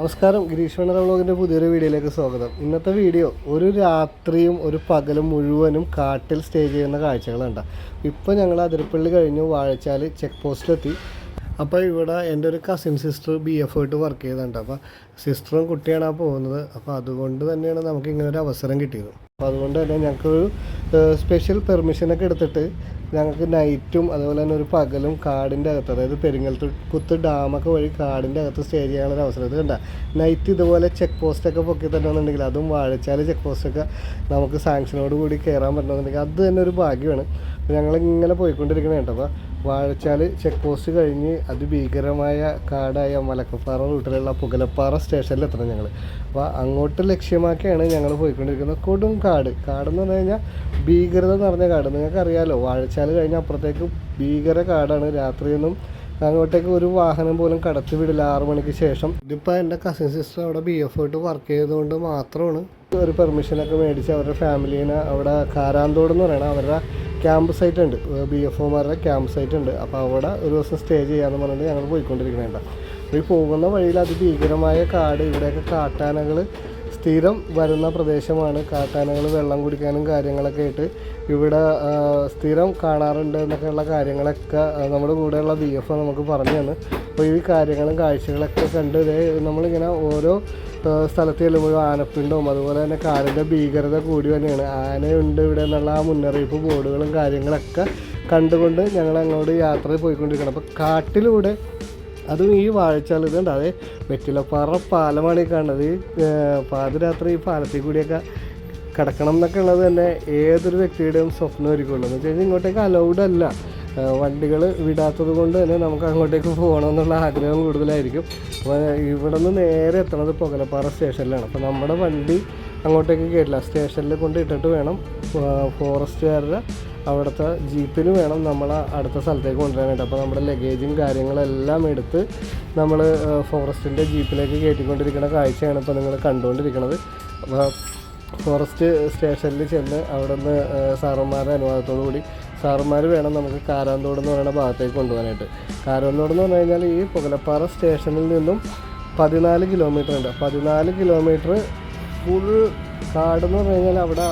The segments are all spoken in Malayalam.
നമസ്കാരം, ഗിരീഷ് വേണറ വ്ളോഗിൻ്റെ പുതിയൊരു വീഡിയോയിലേക്ക് സ്വാഗതം. ഇന്നത്തെ വീഡിയോ ഒരു രാത്രിയും ഒരു പകലും മുഴുവനും കാട്ടിൽ സ്റ്റേ ചെയ്യുന്ന കാഴ്ചകളുണ്ട്. ഇപ്പോൾ ഞങ്ങൾ അതിരപ്പള്ളി കഴിഞ്ഞു വാഴച്ചാൽ ചെക്ക് പോസ്റ്റിലെത്തി. അപ്പോൾ ഇവിടെ എൻ്റെ ഒരു കസിൻ സിസ്റ്റർ BF ആയിട്ട് വർക്ക് ചെയ്തിട്ടുണ്ട്. അപ്പോൾ സിസ്റ്ററും കുട്ടിയാണ് പോകുന്നത്. അപ്പോൾ അതുകൊണ്ട് തന്നെയാണ് നമുക്ക് ഇങ്ങനെ ഒരു അവസരം കിട്ടിയത്. അപ്പോൾ അതുകൊണ്ട് തന്നെ ഞങ്ങൾക്കൊരു സ്പെഷ്യൽ പെർമിഷനൊക്കെ എടുത്തിട്ട് ഞങ്ങൾക്ക് നൈറ്റും അതുപോലെ തന്നെ ഒരു പകലും കാടിൻ്റെ അകത്ത്, അതായത് പെരിങ്ങൽകുത്ത് ഡാമൊക്കെ വഴി കാടിൻ്റെ അകത്ത് സ്റ്റേ ചെയ്യാനുള്ള അവസരം. ഇത് കണ്ട നൈറ്റ് ഇതുപോലെ ചെക്ക് പോസ്റ്റൊക്കെ പൊക്കി തരണമെന്നുണ്ടെങ്കിൽ, അതും വാഴച്ചാൽ ചെക്ക് പോസ്റ്റൊക്കെ നമുക്ക് സാങ്ഷനോട് കൂടി കയറാൻ പറ്റണമെന്നുണ്ടെങ്കിൽ അത് തന്നെ ഒരു ഭാഗ്യമാണ്. ഞങ്ങളിങ്ങനെ പോയിക്കൊണ്ടിരിക്കണേ കേട്ടോ. അപ്പോൾ വാഴച്ചാൽ ചെക്ക് പോസ്റ്റ് കഴിഞ്ഞ് അതിഭീകരമായ കാടായ മലക്കപ്പാറ റൂട്ടിലുള്ള പുകലപ്പാറ സ്റ്റേഷനിലെത്തണം ഞങ്ങൾ. അപ്പോൾ അങ്ങോട്ട് ലക്ഷ്യമാക്കിയാണ് ഞങ്ങൾ പോയിക്കൊണ്ടിരിക്കുന്നത്. കൊടും കാടെന്ന് പറഞ്ഞു കഴിഞ്ഞാൽ ഭീകരത നിറഞ്ഞ കാട്. നിങ്ങൾക്കറിയാമല്ലോ, വാഴച്ചാൽ കഴിഞ്ഞ അപ്പുറത്തേക്ക് ഭീകര കാടാണ്. രാത്രിയൊന്നും അങ്ങോട്ടേക്ക് ഒരു വാഹനം പോലും കടത്തി വിടില്ല 6 മണിക്ക് ശേഷം. ഇതിപ്പോൾ എൻ്റെ കസിൻ സിസ്റ്റർ അവിടെ BF ആയിട്ട് വർക്ക് ചെയ്തുകൊണ്ട് മാത്രമാണ് ഒരു പെർമിഷനൊക്കെ മേടിച്ച് അവരുടെ ഫാമിലീനെ അവിടെ കാരാന്തോട് എന്ന് പറയണം, അവരുടെ ക്യാമ്പ് സൈറ്റ് ഉണ്ട്, BFOമാരുടെ ക്യാമ്പ് സൈറ്റ് ഉണ്ട്. അപ്പോൾ അവിടെ ഒരു ദിവസം സ്റ്റേ ചെയ്യാമെന്ന് പറഞ്ഞിട്ട് ഞങ്ങൾ പോയിക്കൊണ്ടിരിക്കുന്നുണ്ട്. അപ്പോൾ ഈ പോകുന്ന വഴിയിൽ അതിഭീകരമായ കാട്, ഇവിടെയൊക്കെ കാട്ടാനകൾ സ്ഥിരം വരുന്ന പ്രദേശമാണ്. കാട്ടാനകൾ വെള്ളം കുടിക്കാനും കാര്യങ്ങളൊക്കെ ആയിട്ട് ഇവിടെ സ്ഥിരം കാണാറുണ്ട് എന്നൊക്കെയുള്ള കാര്യങ്ങളൊക്കെ നമ്മുടെ കൂടെയുള്ള BF നമുക്ക് പറഞ്ഞു തന്നു. അപ്പോൾ ഈ കാര്യങ്ങളും കാഴ്ചകളൊക്കെ കണ്ട് നമ്മളിങ്ങനെ ഓരോ സ്ഥലത്ത് ചെല്ലുമ്പോഴും ആനപ്പിണ്ടവും അതുപോലെ തന്നെ കാടിൻ്റെ ഭീകരത കൂടി തന്നെയാണ്. ആനയുണ്ട് ഇവിടെ എന്നുള്ള ആ മുന്നറിയിപ്പ് ബോർഡുകളും കാര്യങ്ങളൊക്കെ കണ്ടുകൊണ്ട് ഞങ്ങൾ അങ്ങോട്ട് യാത്ര പോയിക്കൊണ്ടിരിക്കണം. അപ്പോൾ കാട്ടിലൂടെ, അതും ഈ വാഴച്ചാൽ ഇതുണ്ട്, അതെ വെറ്റിലപ്പാറ പാലമാണ് ഈ കാണുന്നത്. ഈ പാതിരാത്രി ഈ പാലത്തിൽ കൂടിയൊക്കെ കിടക്കണം എന്നൊക്കെ ഉള്ളത് തന്നെ ഏതൊരു വ്യക്തിയുടെയും സ്വപ്നമായിരിക്കുള്ളൂ. എന്ന് വെച്ച് കഴിഞ്ഞാൽ ഇങ്ങോട്ടേക്ക് അലൗഡ് അല്ല, വണ്ടികൾ വിടാത്തത് കൊണ്ട് തന്നെ നമുക്ക് അങ്ങോട്ടേക്ക് പോകണമെന്നുള്ള ആഗ്രഹം കൂടുതലായിരിക്കും. അപ്പോൾ ഇവിടെ നിന്ന് നേരെ എത്തണത് പുകലപ്പാറ സ്റ്റേഷനിലാണ്. അപ്പോൾ നമ്മുടെ വണ്ടി അങ്ങോട്ടേക്ക് കയറ്റില്ല, സ്റ്റേഷനിൽ കൊണ്ട് ഇട്ടിട്ട് വേണം ഫോറസ്റ്റുകാരുടെ അവിടുത്തെ ജീപ്പിന് വേണം നമ്മളെ അടുത്ത സ്ഥലത്തേക്ക് കൊണ്ടുവരാനായിട്ട്. അപ്പോൾ നമ്മുടെ ലഗേജും കാര്യങ്ങളെല്ലാം എടുത്ത് നമ്മൾ ഫോറസ്റ്റിൻ്റെ ജീപ്പിലേക്ക് കയറ്റിക്കൊണ്ടിരിക്കുന്ന കാഴ്ചയാണ് ഇപ്പോൾ നിങ്ങൾ കണ്ടുകൊണ്ടിരിക്കുന്നത്. അപ്പോൾ ഫോറസ്റ്റ് സ്റ്റേഷനിൽ ചെന്ന് അവിടെ നിന്ന് സാറന്മാരുടെ അനുവാദത്തോടു കൂടി സാറന്മാർ വേണം നമുക്ക് കാരാന്തോട് എന്ന് പറയുന്ന ഭാഗത്തേക്ക് കൊണ്ടുപോകാനായിട്ട്. കാരാന്തോട് എന്ന് പറഞ്ഞു കഴിഞ്ഞാൽ ഈ പുകലപ്പാറ സ്റ്റേഷനിൽ നിന്നും 14 കിലോമീറ്റർ ഉണ്ട്. 14 കിലോമീറ്റർ ഫുൾ കാടെന്ന് പറഞ്ഞു കഴിഞ്ഞാൽ അവിടെ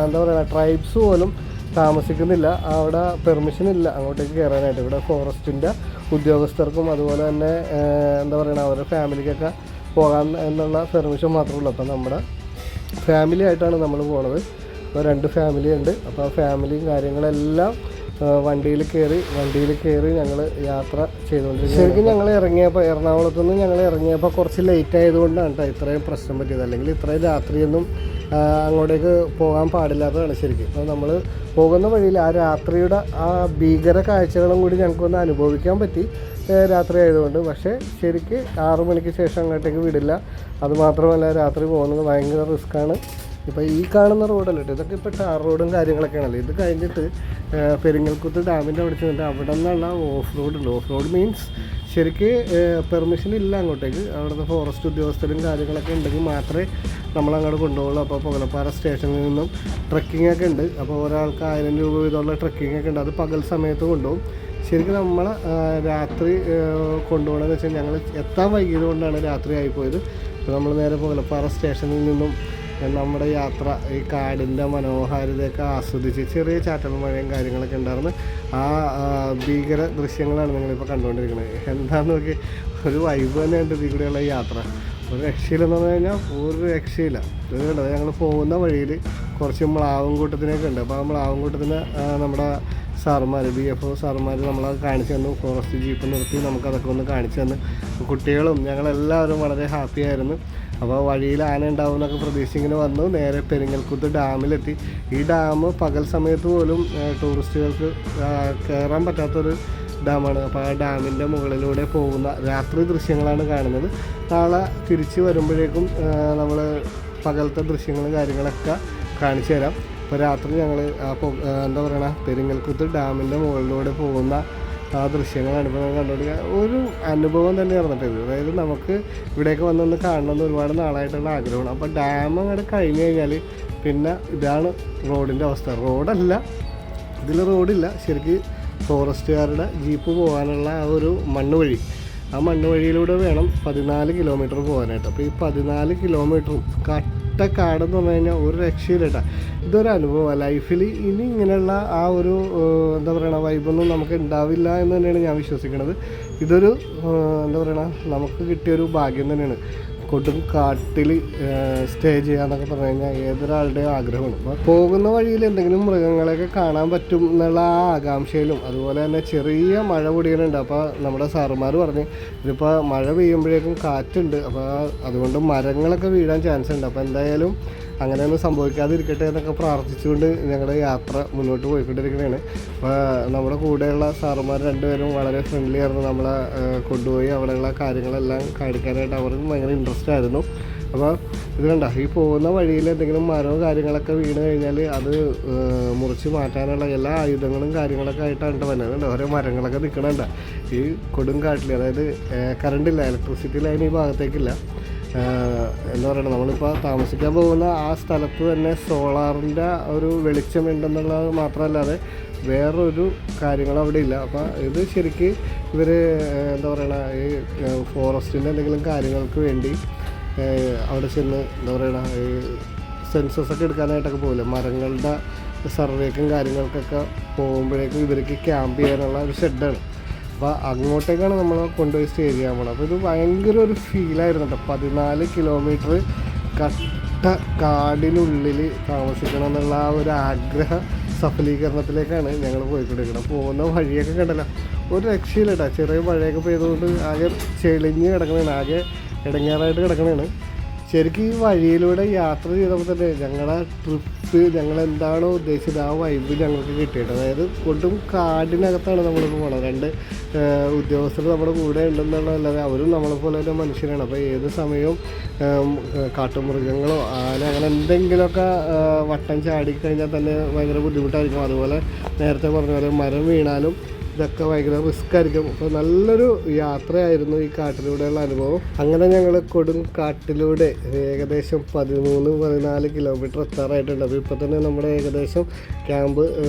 എന്താ പറയുക, ട്രൈബ്സ് പോലും താമസിക്കുന്നില്ല. അവിടെ പെർമിഷൻ ഇല്ല അങ്ങോട്ടേക്ക് കയറാനായിട്ട്. ഇവിടെ ഫോറസ്റ്റിൻ്റെ ഉദ്യോഗസ്ഥർക്കും അതുപോലെ തന്നെ എന്താ പറയുക അവരുടെ ഫാമിലിക്കൊക്കെ പോകാൻ എന്നുള്ള പെർമിഷൻ മാത്രമേ ഉള്ളൂ. അപ്പോൾ നമ്മുടെ ഫാമിലി ആയിട്ടാണ് നമ്മൾ പോണത്. അപ്പോൾ 2 ഫാമിലി ഉണ്ട്. അപ്പോൾ ആ ഫാമിലിയും കാര്യങ്ങളെല്ലാം വണ്ടിയിൽ കയറി ഞങ്ങൾ യാത്ര ചെയ്തുകൊണ്ടിരിക്കുന്നത്. ശരിക്കും ഞങ്ങൾ ഇറങ്ങിയപ്പോൾ എറണാകുളത്ത് നിന്ന് ഞങ്ങൾ ഇറങ്ങിയപ്പോൾ കുറച്ച് ലേറ്റ് ആയതുകൊണ്ടാണ് കേട്ടോ ഇത്രയും പ്രശ്നം പറ്റിയത്. അല്ലെങ്കിൽ ഇത്രയും രാത്രിയൊന്നും അങ്ങോട്ടേക്ക് പോകാൻ പാടില്ലാത്തതാണ് ശരിക്കും. അപ്പോൾ നമ്മൾ പോകുന്ന വഴിയിൽ ആ രാത്രിയുടെ ആ ഭീകര കാഴ്ചകളും കൂടി ഞങ്ങൾക്കൊന്ന് അനുഭവിക്കാൻ പറ്റി രാത്രി ആയതുകൊണ്ട്. പക്ഷേ ശരിക്ക് 6 മണിക്ക് ശേഷം അങ്ങോട്ടേക്ക് വിടില്ല. അതുമാത്രമല്ല രാത്രി പോകുന്നത് ഭയങ്കര റിസ്ക്കാണ്. ഇപ്പോൾ ഈ കാണുന്ന റോഡല്ല കേട്ടോ, ഇതൊക്കെ ഇപ്പോൾ ടാർ റോഡും കാര്യങ്ങളൊക്കെയാണല്ലോ. ഇത് കഴിഞ്ഞിട്ട് പെരിങ്ങൽകുത്ത് ഡാമിൻ്റെ അവിടെ ചെന്നിട്ട് അവിടെ നിന്നുള്ള ഓഫ് റോഡുണ്ട്. ഓഫ് റോഡ് മീൻസ് ശരിക്ക് പെർമിഷൻ ഇല്ല അങ്ങോട്ടേക്ക്. അവിടുത്തെ ഫോറസ്റ്റ് ഉദ്യോഗസ്ഥരും കാര്യങ്ങളൊക്കെ ഉണ്ടെങ്കിൽ മാത്രമേ നമ്മളങ്ങോട്ട് കൊണ്ടുപോകുള്ളൂ. അപ്പോൾ പുകലപ്പാറ സ്റ്റേഷനിൽ നിന്നും ട്രക്കിംഗ് ഒക്കെ ഉണ്ട്. അപ്പോൾ ഒരാൾക്ക് 1000 രൂപ വീതമുള്ള ട്രക്കിംഗ് ഒക്കെ ഉണ്ട്. അത് പകൽ സമയത്ത് കൊണ്ടുപോകും. ശരിക്കും നമ്മളെ രാത്രി കൊണ്ടുപോകണമെന്ന് വെച്ചാൽ ഞങ്ങൾ എത്താൻ വൈകിയത് കൊണ്ടാണ് രാത്രി ആയിപ്പോയത്. അപ്പോൾ നമ്മൾ നേരെ പുകലപ്പാറ സ്റ്റേഷനിൽ നിന്നും നമ്മുടെ യാത്ര ഈ കാടിൻ്റെ മനോഹാരിതയൊക്കെ ആസ്വദിച്ച്, ചെറിയ ചാറ്റൽ മഴയും കാര്യങ്ങളൊക്കെ ഉണ്ടായിരുന്നു. ആ ഭീകര ദൃശ്യങ്ങളാണ് നിങ്ങളിപ്പോൾ കണ്ടുകൊണ്ടിരിക്കുന്നത്. എന്താണെന്ന് നോക്കി, ഒരു വൈബ് തന്നെയുണ്ട് ഇതിൽ കൂടെയുള്ള യാത്ര. ഒരു രക്ഷയില്ലെന്ന് പറഞ്ഞു കഴിഞ്ഞാൽ ഒരു രക്ഷയില്ല. ഇത് കണ്ടത് ഞങ്ങൾ പോകുന്ന വഴിയിൽ കുറച്ച് മ്ലാവും കൂട്ടത്തിനൊക്കെ ഉണ്ട്. അപ്പോൾ ആ മ്ലാവും കൂട്ടത്തിന് നമ്മുടെ സാറുമാർ BFO സാറുമാർ നമ്മളത് കാണിച്ചു തന്നു. ഫോറസ്റ്റ് ജീപ്പ് നിർത്തി നമുക്കതൊക്കെ ഒന്ന് കാണിച്ചു തന്നു. കുട്ടികളും ഞങ്ങളെല്ലാവരും വളരെ ഹാപ്പി ആയിരുന്നു. അപ്പോൾ വഴിയിൽ ആന ഉണ്ടാവും എന്നൊക്കെ പ്രതീക്ഷിച്ചിങ്ങനെ വന്നു. നേരെ പെരിങ്ങൽകുത്ത് ഡാമിലെത്തി. ഈ ഡാം പകൽ സമയത്ത് പോലും ടൂറിസ്റ്റുകൾക്ക് കയറാൻ പറ്റാത്തൊരു ഡാമാണ്. അപ്പോൾ ആ ഡാമിൻ്റെ മുകളിലൂടെ പോകുന്ന രാത്രി ദൃശ്യങ്ങളാണ് കാണുന്നത്. നാളെ തിരിച്ച് വരുമ്പോഴേക്കും നമ്മൾ പകലത്തെ ദൃശ്യങ്ങളും കാര്യങ്ങളൊക്കെ കാണിച്ചു തരാം. അപ്പോൾ രാത്രി ഞങ്ങൾ എന്താ പറയുക, പെരിങ്ങൽകുത്ത് ഡാമിൻ്റെ മുകളിലൂടെ പോകുന്ന ആ ദൃശ്യങ്ങളാണ് ഇപ്പോൾ കണ്ടുകൊണ്ടിരിക്കുക. ഒരു അനുഭവം തന്നെ ഇറന്നിട്ടത്. അതായത് നമുക്ക് ഇവിടെയൊക്കെ വന്നൊന്ന് കാണണമെന്ന് ഒരുപാട് നാളായിട്ടുള്ള ആഗ്രഹമാണ്. അപ്പോൾ ഡാം അങ്ങോട്ട് കഴിഞ്ഞ് കഴിഞ്ഞാൽ പിന്നെ ഇതാണ് റോഡിൻ്റെ അവസ്ഥ. റോഡല്ല, ഇതിൽ റോഡില്ല, ശരിക്കും ഫോറസ്റ്റുകാരുടെ ജീപ്പ് പോകാനുള്ള ആ ഒരു മണ്ണ് വഴി ആ മണ്ണ് വഴിയിലൂടെ വേണം 14 കിലോമീറ്റർ പോകാനായിട്ട്. അപ്പോൾ ഈ 14 കിലോമീറ്ററും കാടെന്ന് പറഞ്ഞു കഴിഞ്ഞാൽ ഒരു രക്ഷയില്ല കേട്ടോ. ഇതൊരു അനുഭവമാണ് ലൈഫിൽ. ഇനി ഇങ്ങനെയുള്ള ആ ഒരു എന്താ പറയണ വൈബൊന്നും നമുക്ക് ഉണ്ടാവില്ല എന്ന് തന്നെയാണ് ഞാൻ വിശ്വസിക്കുന്നത്. ഇതൊരു എന്താ പറയണ നമുക്ക് കിട്ടിയൊരു ഭാഗ്യം തന്നെയാണ്. കൊടും കാട്ടിൽ സ്റ്റേ ചെയ്യാന്നൊക്കെ പറഞ്ഞു കഴിഞ്ഞാൽ ഏതൊരാളുടെയും ആഗ്രഹമാണ്. അപ്പോൾ പോകുന്ന വഴിയിൽ എന്തെങ്കിലും മൃഗങ്ങളെയൊക്കെ കാണാൻ പറ്റും എന്നുള്ള ആ ആകാംക്ഷയിലും, അതുപോലെ തന്നെ ചെറിയ മഴ പൊടിയുന്നുണ്ട്. അപ്പോൾ നമ്മുടെ സാറുമാർ പറഞ്ഞ് ഇതിപ്പോൾ മഴ പെയ്യുമ്പോഴേക്കും കാറ്റുണ്ട്, അപ്പോൾ അതുകൊണ്ട് മരങ്ങളൊക്കെ വീഴാൻ ചാൻസ് ഉണ്ട്. അപ്പോൾ എന്തായാലും അങ്ങനെയൊന്നും സംഭവിക്കാതിരിക്കട്ടെ എന്നൊക്കെ പ്രാർത്ഥിച്ചുകൊണ്ട് ഞങ്ങളുടെ യാത്ര മുന്നോട്ട് പോയിക്കൊണ്ടിരിക്കുകയാണ്. അപ്പോൾ നമ്മുടെ കൂടെയുള്ള സാറുമാർ രണ്ടുപേരും വളരെ ഫ്രണ്ട്ലി ആയിരുന്നു. നമ്മളെ കൊണ്ടുപോയി അവിടെയുള്ള കാര്യങ്ങളെല്ലാം കാണിക്കാനായിട്ട് അവർക്കും ഭയങ്കര ഇൻട്രസ്റ്റ് ആയിരുന്നു. അപ്പോൾ ഇത് കണ്ട ഈ പോകുന്ന വഴിയിൽ എന്തെങ്കിലും മരവും കാര്യങ്ങളൊക്കെ വീണ് കഴിഞ്ഞാൽ അത് മുറിച്ച് മാറ്റാനുള്ള എല്ലാ ആയുധങ്ങളും കാര്യങ്ങളൊക്കെ ആയിട്ടാണ് വരുന്നത്. ഓരോ മരങ്ങളൊക്കെ നിൽക്കണുണ്ട് ഈ കൊടും കാട്ടിൽ. അതായത് കറണ്ടില്ല, ഇലക്ട്രിസിറ്റി ലൈൻ ഈ ഭാഗത്തേക്കില്ല. എന്താ പറയുക, നമ്മളിപ്പോൾ താമസിക്കാൻ പോകുന്ന ആ സ്ഥലത്ത് തന്നെ സോളാറിൻ്റെ ഒരു വെളിച്ചമുണ്ടെന്നുള്ളത് മാത്രമല്ലാതെ വേറൊരു കാര്യങ്ങളും അവിടെ ഇല്ല. അപ്പോൾ ഇത് ശരിക്ക് ഇവർ എന്താ പറയുക ഈ ഫോറസ്റ്റിൻ്റെ എന്തെങ്കിലും കാര്യങ്ങൾക്ക് വേണ്ടി അവിടെ ചെന്ന് എന്താ പറയുക ഈ സെൻസസൊക്കെ എടുക്കാനായിട്ടൊക്കെ പോകില്ല, മരങ്ങളുടെ സർവേക്കും കാര്യങ്ങൾക്കൊക്കെ പോകുമ്പോഴേക്കും ഇവർക്ക് ക്യാമ്പ് ചെയ്യാനുള്ള ഒരു ഷെഡാണ്. അപ്പോൾ അങ്ങോട്ടേക്കാണ് നമ്മൾ കൊണ്ടുപോയി സ്റ്റേ ചെയ്യാൻ പോകുന്നത്. അപ്പോൾ ഇത് ഭയങ്കര ഒരു ഫീലായിരുന്നു കേട്ടോ. 14 കിലോമീറ്റർ കട്ട കാടിനുള്ളിൽ താമസിക്കണം എന്നുള്ള ആ ഒരു ആഗ്രഹ സഫലീകരണത്തിലേക്കാണ് ഞങ്ങൾ പോയിക്കൊണ്ടിരിക്കുന്നത്. പോകുന്ന വഴിയൊക്കെ കണ്ടല്ലോ ഒരു രക്ഷയില്ല കേട്ടോ. ചെറിയ മഴയൊക്കെ പെയ്തുകൊണ്ട് ആകെ ചെളിഞ്ഞ് കിടക്കണതാണ്, ആകെ ഇടങ്ങേറായിട്ട് കിടക്കണതാണ്. ശരിക്കും ഈ വഴിയിലൂടെ യാത്ര ചെയ്തപ്പോൾ തന്നെ ഞങ്ങളുടെ ട്രിപ്പ് ഞങ്ങളെന്താണോ ഉദ്ദേശിച്ചത് ആ വൈബ് ഞങ്ങൾക്ക് കിട്ടിയിട്ട്. അതായത് കൊടും കാടിനകത്താണ് നമ്മളിപ്പോൾ പോകണം. 2 ഉദ്യോഗസ്ഥർ നമ്മുടെ കൂടെ ഉണ്ടെന്നുള്ളതല്ലാതെ അവരും നമ്മളെപ്പോലെ തന്നെ മനുഷ്യരാണ്. അപ്പോൾ ഏത് സമയവും കാട്ടുമൃഗങ്ങളോ ആന അങ്ങനെ എന്തെങ്കിലുമൊക്കെ വട്ടം ചാടിക്കഴിഞ്ഞാൽ തന്നെ ഭയങ്കര ബുദ്ധിമുട്ടായിരിക്കും. അതുപോലെ നേരത്തെ പറഞ്ഞ പോലെ മരം വീണാലും ഇതൊക്കെ ഭയങ്കര റിസ്ക് ആയിരിക്കും. അപ്പോൾ നല്ലൊരു യാത്രയായിരുന്നു ഈ കാട്ടിലൂടെയുള്ള അനുഭവം. അങ്ങനെ ഞങ്ങൾ കൊടും കാട്ടിലൂടെ ഏകദേശം 13-14 കിലോമീറ്റർ എത്താറായിട്ടുണ്ട്. അപ്പോൾ ഇപ്പോൾ തന്നെ നമ്മുടെ ഏകദേശം ക്യാമ്പ്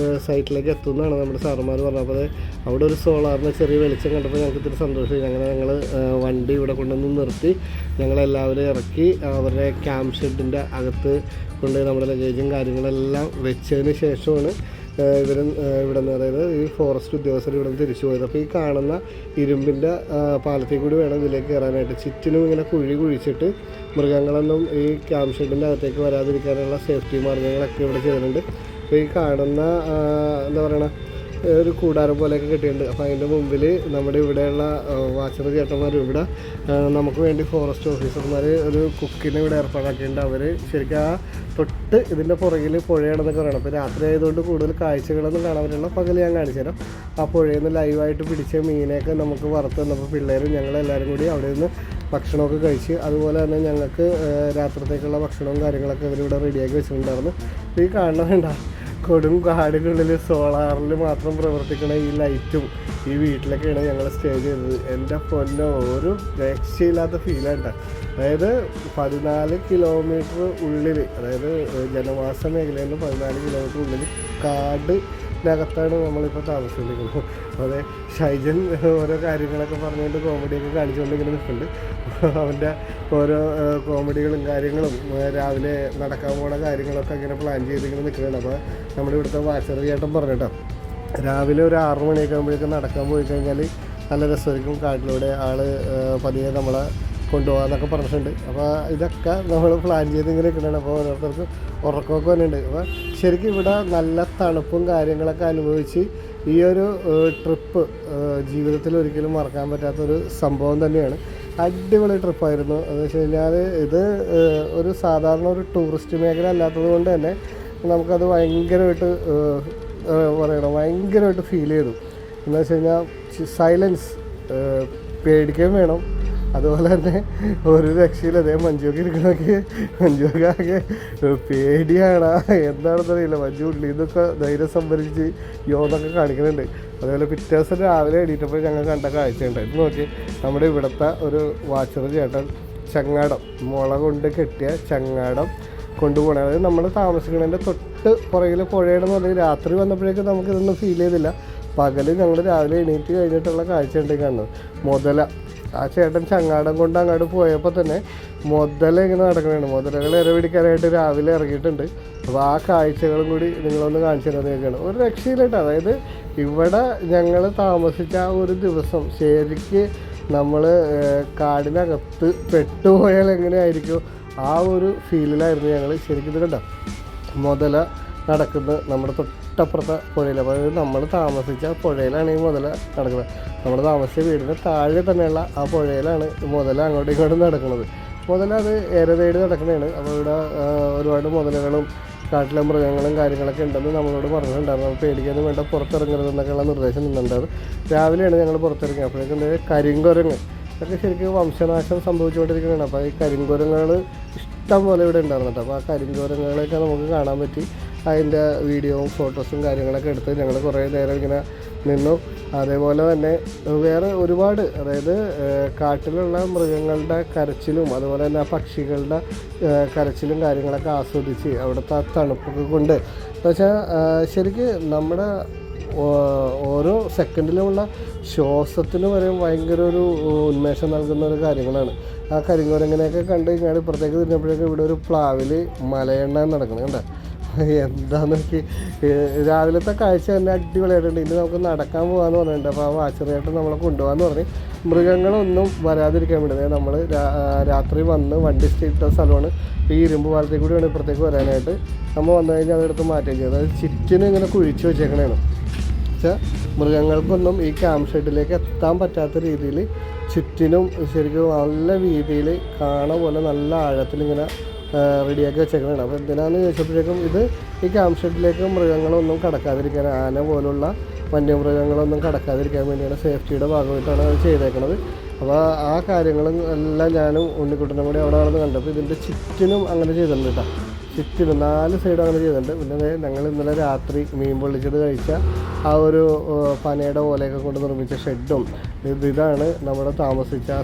സൈറ്റിലേക്ക് എത്തുന്നതാണ് നമ്മുടെ സാറുമാർ പറഞ്ഞത്. അപ്പോൾ അവിടെ ഒരു സോളാറിന് ചെറിയ വെളിച്ചം കണ്ടപ്പോൾ ഞങ്ങൾക്ക് ഇത്തിരി സന്തോഷമായി. അങ്ങനെ ഞങ്ങൾ വണ്ടി ഇവിടെ കൊണ്ടുവന്ന് നിർത്തി ഞങ്ങളെല്ലാവരും ഇറക്കി അവരുടെ ക്യാമ്പ് ഷെഡിൻ്റെ അകത്ത് കൊണ്ടുപോയി നമ്മുടെ ലഗേജും കാര്യങ്ങളെല്ലാം വെച്ചതിന് ശേഷമാണ് ഇവിടെ നിന്ന്, അതായത് ഈ ഫോറസ്റ്റ് ഉദ്യോഗസ്ഥർ ഇവിടെ നിന്ന് തിരിച്ചു പോയത്. അപ്പോൾ ഈ കാണുന്ന ഇരുമ്പിൻ്റെ പാലത്തിൽ കൂടി വേണം ഇതിലേക്ക് കയറാനായിട്ട്. ചുറ്റിനും ഇങ്ങനെ കുഴിച്ചിട്ട് മൃഗങ്ങളൊന്നും ഈ ക്യാമ്പ് ഷെഡിൻ്റെ അകത്തേക്ക് വരാതിരിക്കാനുള്ള സേഫ്റ്റി മാർഗ്ഗങ്ങളൊക്കെ ഇവിടെ ചെയ്യുന്നുണ്ട്. അപ്പോൾ ഈ കാണുന്ന എന്താ പറയണ ഒരു കൂടാരം പോലെയൊക്കെ കെട്ടിയിട്ടുണ്ട്. അപ്പോൾ അതിൻ്റെ മുമ്പിൽ നമ്മുടെ ഇവിടെയുള്ള വാച്ചർ ചേട്ടന്മാർ ഇവിടെ നമുക്ക് വേണ്ടി ഫോറസ്റ്റ് ഓഫീസർമാർ ഒരു കുക്കിനെ ഇവിടെ ഏർപ്പാടാക്കിയിട്ടുണ്ട്. അവർ ശരിക്കും ആ തൊട്ട് ഇതിൻ്റെ പുറകിൽ പുഴയാണെന്നൊക്കെ പറയണം. അപ്പോൾ രാത്രി ആയതുകൊണ്ട് കൂടുതൽ കാഴ്ചകളൊന്നും കാണാൻ പറ്റില്ല. പകൽ ഞാൻ കാണിച്ചു തരാം. ആ പുഴയിൽ നിന്ന് ലൈവായിട്ട് പിടിച്ച മീനെയൊക്കെ നമുക്ക് വറുത്ത് തന്നപ്പോൾ പിള്ളേരും ഞങ്ങളെല്ലാവരും കൂടി അവിടെ നിന്ന് ഭക്ഷണമൊക്കെ കഴിച്ച്, അതുപോലെ തന്നെ ഞങ്ങൾക്ക് രാത്രിത്തേക്കുള്ള ഭക്ഷണവും കാര്യങ്ങളൊക്കെ ഇവരിവിടെ റെഡിയാക്കി വെച്ചിട്ടുണ്ടായിരുന്നു. ഈ കാണുന്നുണ്ട കൊടും കാടിനുള്ളിൽ സോളാറിൽ മാത്രം പ്രവർത്തിക്കുന്ന ഈ ലൈറ്റും ഈ വീട്ടിലൊക്കെയാണ് ഞങ്ങൾ സ്റ്റേ ചെയ്തത്. എൻ്റെ പൊന്നോ ഒരു രക്ഷയില്ലാത്ത ഫീലാണ്. അതായത് 14 കിലോമീറ്റർ ഉള്ളിൽ, അതായത് ജനവാസ മേഖലയിൽ നിന്ന് 14 കിലോമീറ്റർ ഉള്ളിൽ കാടിനകത്താണ് നമ്മളിപ്പോൾ താമസിക്കുന്നത്. അതെ, ഷൈജൻ ഓരോ കാര്യങ്ങളൊക്കെ പറഞ്ഞുകൊണ്ട് കോമഡിയൊക്കെ കാണിച്ചുകൊണ്ട് ഇങ്ങനെ നിൽക്കുന്നുണ്ട്. അവൻ്റെ ഓരോ കോമഡികളും കാര്യങ്ങളും രാവിലെ നടക്കാൻ പോണ കാര്യങ്ങളൊക്കെ ഇങ്ങനെ പ്ലാൻ ചെയ്തിങ്ങനെ നിൽക്കുന്നുണ്ട്. അപ്പോൾ നമ്മുടെ ഇവിടുത്തെ വാച്ചർ ചേട്ടൻ പറഞ്ഞിട്ടോ, രാവിലെ ഒരു 6 മണിയൊക്കെ ആകുമ്പോഴേക്കും നടക്കാൻ പോയി കഴിഞ്ഞാൽ നല്ല രസമായിരിക്കും, കാട്ടിലൂടെ ആൾ പതിയെ നമ്മളെ കൊണ്ടുപോകാമെന്നൊക്കെ പറഞ്ഞിട്ടുണ്ട്. അപ്പോൾ ഇതൊക്കെ നമ്മൾ പ്ലാൻ ചെയ്ത് ഇങ്ങനെ നിൽക്കുന്നുണ്ട്. അപ്പോൾ ഓരോരുത്തർക്ക് ഉറക്കമൊക്കെ വന്നിട്ടുണ്ട്. അപ്പോൾ ശരിക്കും ഇവിടെ നല്ല തണുപ്പും കാര്യങ്ങളൊക്കെ അനുഭവിച്ച് ഈ ഒരു ട്രിപ്പ് ജീവിതത്തിൽ ഒരിക്കലും മറക്കാൻ പറ്റാത്തൊരു സംഭവം തന്നെയാണ്. അടിപൊളി ട്രിപ്പായിരുന്നു. എന്ന് വെച്ച് കഴിഞ്ഞാൽ ഇത് ഒരു സാധാരണ ഒരു ടൂറിസ്റ്റ് മേഖല അല്ലാത്തത് കൊണ്ട് തന്നെ നമുക്കത് ഭയങ്കരമായിട്ട് ഭയങ്കരമായിട്ട് ഫീൽ ചെയ്തു. എന്ന് വെച്ച് കഴിഞ്ഞാൽ സൈലൻസ് പേടിക്കുകയും വേണം, അതുപോലെ തന്നെ ഒരു രക്ഷയില്ല. അതേ മഞ്ജുവൊക്കെ ഇരിക്കണമൊക്കെ മഞ്ജുവൊക്കെ ആകെ പേടിയാണ്, എന്താണെന്നറിയില്ല. മഞ്ജു ഉള്ളിൽ നിന്നൊക്കെ ധൈര്യം സംഭരിച്ച് യോന്നൊക്കെ കാണിക്കുന്നുണ്ട്. അതുപോലെ പിറ്റേ ദിവസം രാവിലെ എണീറ്റപ്പോൾ ഞങ്ങൾ കണ്ട കാഴ്ചയുണ്ടായിരുന്നു. നോക്കി നമ്മുടെ ഇവിടുത്തെ ഒരു വാച്ചർ ചേട്ടൻ ചങ്ങാടം, മുള കൊണ്ട് കെട്ടിയ ചങ്ങാടം കൊണ്ടുപോകണേ. അതായത് നമ്മൾ താമസിക്കുന്നതിൻ്റെ തൊട്ട് പുറകിൽ പുഴയാണെന്ന് പറഞ്ഞാൽ രാത്രി വന്നപ്പോഴേക്കും നമുക്കിതൊന്നും ഫീൽ ചെയ്തില്ല. പകൽ ഞങ്ങൾ രാവിലെ എണീറ്റ് കഴിഞ്ഞിട്ടുള്ള കാഴ്ച ഉണ്ട് കാണുന്നത്. ആ ചേട്ടൻ ചങ്ങാടം കൊണ്ട് അങ്ങോട്ട് പോയപ്പോൾ തന്നെ ഇങ്ങനെ നടക്കണതാണ്. മുതലകൾ ഇര പിടിക്കാനായിട്ട് രാവിലെ ഇറങ്ങിയിട്ടുണ്ട്. അപ്പോൾ ആ കാഴ്ചകളും കൂടി നിങ്ങളൊന്ന് കാണിച്ചു തരുന്നതൊക്കെയാണ്. ഒരു രക്ഷയില്ല കേട്ടോ. അതായത് ഇവിടെ ഞങ്ങൾ താമസിച്ച ആ ഒരു ദിവസം ശരിക്ക് നമ്മൾ കാടിനകത്ത് പെട്ടുപോയാൽ എങ്ങനെയായിരിക്കും ആ ഒരു ഫീലിലായിരുന്നു ഞങ്ങൾ. ശരിക്കും ഇത് കണ്ടോ, മുതല നടക്കുന്നത് നമ്മുടെ തൊട്ടപ്പുറത്തെ പുഴയിൽ. അപ്പോൾ നമ്മൾ താമസിച്ച പുഴയിലാണ് ഈ മുതല നടക്കുന്നത്. നമ്മൾ താമസിച്ച വീടിന് താഴെ തന്നെയുള്ള ആ പുഴയിലാണ് മുതല അങ്ങോട്ടും ഇങ്ങോട്ടും നടക്കുന്നത്. മുതല അത് ഇര തേടി നടക്കുന്നതാണ്. അപ്പോൾ ഇവിടെ ഒരുപാട് മുതലകളും കാട്ടിലെ മൃഗങ്ങളും കാര്യങ്ങളൊക്കെ ഉണ്ടെന്ന് നമ്മളോട് പറഞ്ഞിട്ടുണ്ടായിരുന്നു. നമ്മൾ പേടിക്കാനും വേണ്ട, പുറത്തിറങ്ങരുതെന്നൊക്കെയുള്ള നിർദ്ദേശം നിന്നുണ്ടായിരുന്നു. രാവിലെയാണ് ഞങ്ങൾ പുറത്തിറങ്ങി. അപ്പോഴേക്കും കരിങ്കുരങ്ങ് ഇതൊക്കെ ശരിക്കും വംശനാശം സംഭവിച്ചുകൊണ്ടിരിക്കുകയാണ്. അപ്പോൾ ഈ കരിങ്കുരങ്ങൾ ഇഷ്ടം പോലെ ഇവിടെ ഉണ്ടായിരുന്നു കേട്ടോ. അപ്പോൾ ആ കരിങ്കുരങ്ങളെയൊക്കെ നമുക്ക് കാണാൻ പറ്റി. അതിൻ്റെ വീഡിയോയും ഫോട്ടോസും കാര്യങ്ങളൊക്കെ എടുത്ത് ഞങ്ങൾ കുറേ നേരം ഇങ്ങനെ നിന്നു. അതേപോലെ തന്നെ വേറെ ഒരുപാട്, അതായത് കാട്ടിലുള്ള മൃഗങ്ങളുടെ കരച്ചിലും അതുപോലെ തന്നെ ആ പക്ഷികളുടെ കരച്ചിലും കാര്യങ്ങളൊക്കെ ആസ്വദിച്ച് അവിടുത്തെ ആ തണുപ്പൊക്കെ കൊണ്ട് എന്ന് വെച്ചാൽ ശരിക്ക് നമ്മുടെ ഓരോ സെക്കൻഡിലുമുള്ള ശ്വാസത്തിന് വരെ ഭയങ്കര ഒരു ഉന്മേഷം നൽകുന്ന ഒരു കാര്യങ്ങളാണ്. ആ കരിങ്കുരങ്ങനെയൊക്കെ കണ്ട് കഴിഞ്ഞാൽ ഇപ്പുറത്തേക്ക് തിരിഞ്ഞപ്പോഴേക്കും ഇവിടെ ഒരു പ്ലാവിൽ മലയെണ്ണ നടക്കണം കണ്ടോ. എന്താന്ന് നോക്കി, രാവിലത്തെ കാഴ്ച തന്നെ അടിപൊളിയായിട്ടുണ്ട്. ഇനി നമുക്ക് നടക്കാൻ പോകാമെന്ന് പറഞ്ഞിട്ടുണ്ട്. അപ്പോൾ ആ വാച്ചറിയായിട്ട് നമ്മളെ കൊണ്ടുപോകാമെന്ന് പറഞ്ഞ് മൃഗങ്ങളൊന്നും വരാതിരിക്കാൻ വേണ്ടി നമ്മൾ രാത്രി വന്ന് വണ്ടി ഇട്ട സ്ഥലമാണ്. ഈ ഇരുമ്പ് പാലത്തേക്ക് കൂടി വേണം ഇപ്പുറത്തേക്ക് വരാനായിട്ട്. നമ്മൾ വന്നു കഴിഞ്ഞാൽ അതെടുത്ത് മാറ്റുകയും ചെയ്തു. അത് ചുറ്റിനും ഇങ്ങനെ കുഴിച്ച് വെച്ചേക്കണേണ്. പക്ഷേ മൃഗങ്ങൾക്കൊന്നും ഈ ക്യാമ്പ് ഷെഡിലേക്ക് എത്താൻ പറ്റാത്ത രീതിയിൽ ചുറ്റിനും ശരിക്കും നല്ല വീതിയിൽ കാണ പോലെ നല്ല ആഴത്തിലിങ്ങനെ റെഡിയാക്കി വെച്ചേക്കണതാണ്. അപ്പോൾ എന്തിനാണെന്ന് ചോദിച്ചപ്പോഴേക്കും ഇത് ഈ ക്യാമ്പ് ഷെഡിലേക്ക് മൃഗങ്ങളൊന്നും കടക്കാതിരിക്കാൻ, ആന പോലുള്ള വന്യമൃഗങ്ങളൊന്നും കടക്കാതിരിക്കാൻ വേണ്ടിയാണ്, സേഫ്റ്റിയുടെ ഭാഗമായിട്ടാണ് അത് ചെയ്തേക്കുന്നത്. അപ്പോൾ ആ കാര്യങ്ങളും എല്ലാം ഞാനും ഉണ്ണിക്കുട്ടനും കൂടി അവിടെ നടന്ന് കണ്ടപ്പോൾ ഇതിൻ്റെ ചുറ്റിനും അങ്ങനെ ചെയ്തിട്ടുണ്ട് കേട്ടോ. ചുറ്റിനും 4 സൈഡും അങ്ങനെ ചെയ്തിട്ടുണ്ട്. പിന്നെ ഞങ്ങൾ ഇന്നലെ രാത്രി മീൻ പൊള്ളിച്ചത് കഴിച്ച ആ ഒരു പനയുടെ ഓലയൊക്കെ കൊണ്ട് നിർമ്മിച്ച ഷെഡും ഇതാണ് നമ്മുടെ താമസിച്ച ആ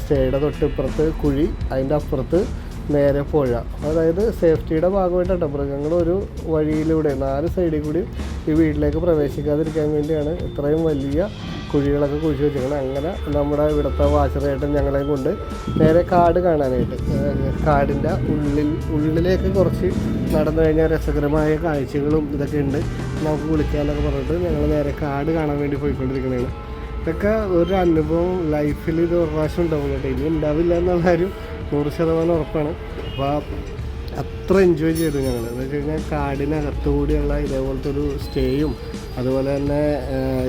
സ്റ്റേയുടെ തൊട്ടിപ്പുറത്ത് കുഴി, അതിൻ്റെ അപ്പുറത്ത് നേരെ പുഴ. അതായത് സേഫ്റ്റിയുടെ ഭാഗമായിട്ടാണ് മൃഗങ്ങൾ ഒരു വഴിയിലൂടെ 4 സൈഡിൽ കൂടി ഈ വീട്ടിലേക്ക് പ്രവേശിക്കാതിരിക്കാൻ വേണ്ടിയാണ് ഇത്രയും വലിയ കുഴികളൊക്കെ കുഴിച്ച് വെച്ചിരിക്കുന്നത്. അങ്ങനെ നമ്മുടെ ഇവിടുത്തെ വാച്ചറായിട്ട് ഞങ്ങളെയും കൊണ്ട് നേരെ കാട് കാണാനായിട്ട്, കാടിൻ്റെ ഉള്ളിലേക്ക് കുറച്ച് നടന്നു കഴിഞ്ഞാൽ രസകരമായ കാഴ്ചകളും ഇതൊക്കെ ഉണ്ട്, നമുക്ക് വിളിക്കാമെന്നൊക്കെ പറഞ്ഞിട്ട് ഞങ്ങൾ നേരെ കാട് കാണാൻ വേണ്ടി പോയിക്കൊണ്ടിരിക്കുന്നതാണ്. ഇതൊക്കെ ഒരു അനുഭവം ലൈഫിൽ ഇത് ഒരു പ്രാവശ്യം ഉണ്ടാവും കേട്ടോ. ഇനി ഉണ്ടാവില്ല എന്നുള്ള കാര്യം 100% ഉറപ്പാണ്. അപ്പോൾ അത്ര എൻജോയ് ചെയ്തു ഞങ്ങൾ. എന്ന് വെച്ച് കഴിഞ്ഞാൽ കാടിനകത്തുകൂടിയുള്ള ഇതേപോലത്തെ ഒരു സ്റ്റേയും അതുപോലെ തന്നെ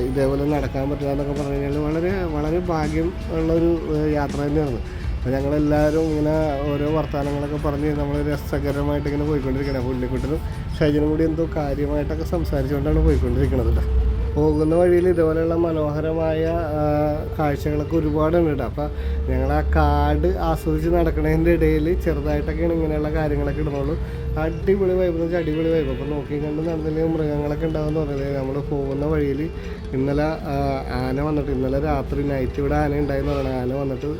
ഇതേപോലെ നടക്കാൻ പറ്റുക എന്നൊക്കെ പറഞ്ഞു കഴിഞ്ഞാൽ വളരെ വളരെ ഭാഗ്യം ഉള്ളൊരു യാത്ര തന്നെയാണ്. അപ്പോൾ ഞങ്ങളെല്ലാവരും ഇങ്ങനെ ഓരോ വർത്തമാനങ്ങളൊക്കെ പറഞ്ഞ് നമ്മൾ രസകരമായിട്ട് ഇങ്ങനെ പോയിക്കൊണ്ടിരിക്കണം. അപ്പോൾ ഉണ്ണിക്കുട്ടനും ഷൈജനും കൂടി എന്തോ കാര്യമായിട്ടൊക്കെ സംസാരിച്ചുകൊണ്ടാണ് പോയിക്കൊണ്ടിരിക്കുന്നത് കേട്ടോ. പോകുന്ന വഴിയിൽ ഇതുപോലെയുള്ള മനോഹരമായ കാഴ്ചകളൊക്കെ ഒരുപാടുണ്ട് കേട്ടോ. അപ്പോൾ ഞങ്ങൾ ആ കാട് ആസ്വദിച്ച് നടക്കുന്നതിൻ്റെ ഇടയിൽ ചെറുതായിട്ടൊക്കെയാണ് ഇങ്ങനെയുള്ള കാര്യങ്ങളൊക്കെ ഇടുന്നുള്ളൂ. അടിപൊളി വൈബ് എന്ന് വെച്ചാൽ അടിപൊളി വൈബ്. അപ്പോൾ നോക്കി കണ്ട് നടന്നില്ലെങ്കിൽ മൃഗങ്ങളൊക്കെ ഉണ്ടാകുമെന്ന് പറഞ്ഞത്. നമ്മൾ പോകുന്ന വഴിയിൽ ഇന്നലെ ആന വന്നിട്ട്, ഇന്നലെ രാത്രി നൈറ്റ് ഇവിടെ ആന ഉണ്ടായെന്ന് പറയുന്നത്. ആന വന്നിട്ട്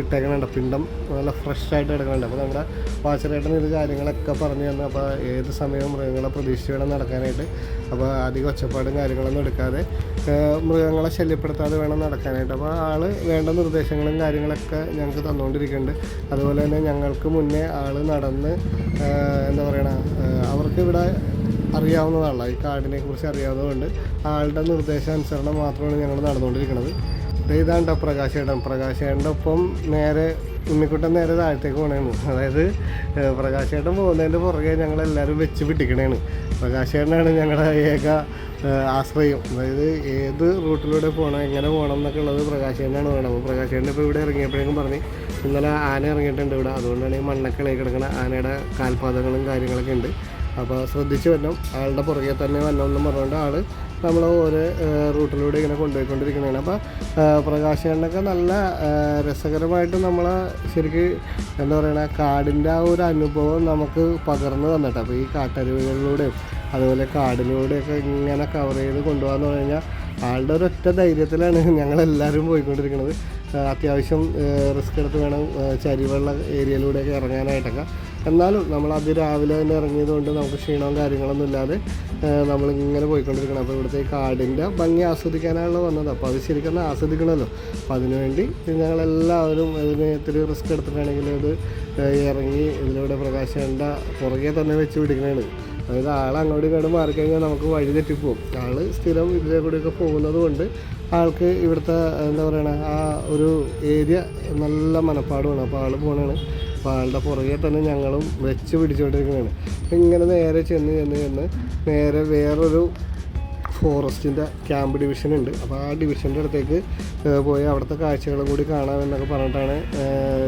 ഇട്ടേക്കണുണ്ട്, പിണ്ടം നല്ല ഫ്രഷായിട്ട് കിടക്കുന്നുണ്ട്. അപ്പോൾ നമ്മുടെ വാച്ചറേട്ടൻ ഇത് കാര്യങ്ങളൊക്കെ പറഞ്ഞു തന്നു. അപ്പോൾ ഏത് സമയവും മൃഗങ്ങളെ പ്രതീക്ഷിച്ച് വേണം നടക്കാനായിട്ട്. അപ്പോൾ അധികം ഒച്ചപ്പാടും കാര്യങ്ങളൊന്നും എടുക്കാതെ മൃഗങ്ങളെ ശല്യപ്പെടുത്താതെ വേണം നടക്കാനായിട്ട്. അപ്പോൾ ആൾ വേണ്ട നിർദ്ദേശങ്ങളും കാര്യങ്ങളൊക്കെ ഞങ്ങൾക്ക് തന്നുകൊണ്ടിരിക്കുന്നുണ്ട്. അതുപോലെ തന്നെ ഞങ്ങൾക്ക് മുന്നേ ആൾ നടന്ന് എന്താ പറയണ, അവർക്ക് ഇവിടെ അറിയാവുന്നതാണല്ലോ, ഈ കാടിനെ കുറിച്ച് അറിയാവുന്നതുകൊണ്ട് ആളുടെ നിർദ്ദേശാനുസരണം മാത്രമാണ് ഞങ്ങൾ നടന്നുകൊണ്ടിരിക്കുന്നത്. ഇതാണ്ടോ പ്രകാശേട്ടൻ്റെ ഒപ്പം നേരെ ഉണ്ണിക്കുട്ടൻ നേരെ താഴത്തേക്ക് പോകണേന്ന്. അതായത് പ്രകാശേട്ടൻ പോകുന്നതിൻ്റെ പുറകെ ഞങ്ങളെല്ലാവരും വെച്ച് പിടിക്കണേണ്. പ്രകാശേട്ടനാണ് ഞങ്ങളുടെ ഏക ആശ്രയം. അതായത് ഏത് റൂട്ടിലൂടെ പോകണം, എങ്ങനെ പോകണം എന്നൊക്കെ ഉള്ളത് പ്രകാശേട്ടനാണ് വേണം. അപ്പോൾ പ്രകാശേട്ടൻ ഇപ്പോൾ ഇവിടെ ഇറങ്ങിയപ്പോഴേക്കും പറഞ്ഞ് ഇന്നലെ ആന ഇറങ്ങിയിട്ടുണ്ട് ഇവിടെ, അതുകൊണ്ടാണ് ഈ മണ്ണൊക്കെ കിടക്കുന്ന ആനയുടെ കാൽപാദങ്ങളും കാര്യങ്ങളൊക്കെ ഉണ്ട്. അപ്പോൾ ശ്രദ്ധിച്ച് വരണം, ആളുടെ പുറകെ തന്നെ വരണമെന്നും പറഞ്ഞുകൊണ്ട് ആൾ നമ്മൾ ഓരോ റൂട്ടിലൂടെ ഇങ്ങനെ കൊണ്ടുപോയിക്കൊണ്ടിരിക്കുന്നതാണ്. അപ്പോൾ പ്രകാശനൊക്കെ നല്ല രസകരമായിട്ട് നമ്മളെ ശരിക്ക് എന്താ പറയുക, കാടിൻ്റെ ആ ഒരു അനുഭവം നമുക്ക് പകർന്നു തന്നിട്ട്. അപ്പോൾ ഈ കാട്ടരുവികളിലൂടെയും അതുപോലെ കാടിലൂടെയൊക്കെ ഇങ്ങനെ കവർ ചെയ്ത് കൊണ്ടുപോകാമെന്ന് പറഞ്ഞു കഴിഞ്ഞാൽ ആളുടെ ഒരൊറ്റ ധൈര്യത്തിലാണ് ഞങ്ങളെല്ലാവരും പോയിക്കൊണ്ടിരിക്കുന്നത്. അത്യാവശ്യം റിസ്ക് എടുത്ത് വേണം ചരിവുള്ള ഏരിയയിലൂടെയൊക്കെ ഇറങ്ങാനായിട്ടൊക്കെ. എന്നാലും നമ്മൾ അതിരാവിലെ തന്നെ ഇറങ്ങിയത് കൊണ്ട് നമുക്ക് ക്ഷീണവും കാര്യങ്ങളൊന്നും ഇല്ലാതെ നമ്മളിങ്ങനെ പോയിക്കൊണ്ടിരിക്കണം. അപ്പോൾ ഇവിടുത്തെ ഈ കാടിൻ്റെ ഭംഗി ആസ്വദിക്കാനാണല്ലോ വന്നത്. അപ്പോൾ അത് ശരിക്കും ആസ്വദിക്കണമല്ലോ. അപ്പോൾ അതിനുവേണ്ടി ഞങ്ങളെല്ലാവരും ഇതിന് ഇത്തിരി റിസ്ക് എടുത്തിട്ടാണെങ്കിലും ഇത് ഇറങ്ങി ഇതിലൂടെ പ്രകാശേണ്ട പുറകെ തന്നെ വെച്ച് പിടിക്കണതാണ്. അതായത് ആൾ അങ്ങോട്ടും ഇങ്ങോട്ടും മാറിക്കഴിഞ്ഞാൽ നമുക്ക് വഴി തെറ്റിപ്പോവും. ആൾ സ്ഥിരം ഇതിലെ കൂടെയൊക്കെ പോകുന്നത് കൊണ്ട് ആൾക്ക് ഇവിടുത്തെ എന്താ പറയണ ആ ഒരു ഏരിയ നല്ല മനപ്പാടുമാണ്. അപ്പോൾ ആൾ പോകണതാണ്. അപ്പോൾ ആളുടെ പുറകെ തന്നെ ഞങ്ങളും വെച്ച് പിടിച്ചുകൊണ്ടിരിക്കുന്നതാണ്. ഇങ്ങനെ നേരെ ചെന്ന് നേരെ വേറൊരു ഫോറസ്റ്റിൻ്റെ ക്യാമ്പ് ഡിവിഷൻ ഉണ്ട്. അപ്പോൾ ആ ഡിവിഷൻ്റെ അടുത്തേക്ക് പോയി അവിടുത്തെ കാഴ്ചകളും കൂടി കാണാമെന്നൊക്കെ പറഞ്ഞിട്ടാണ്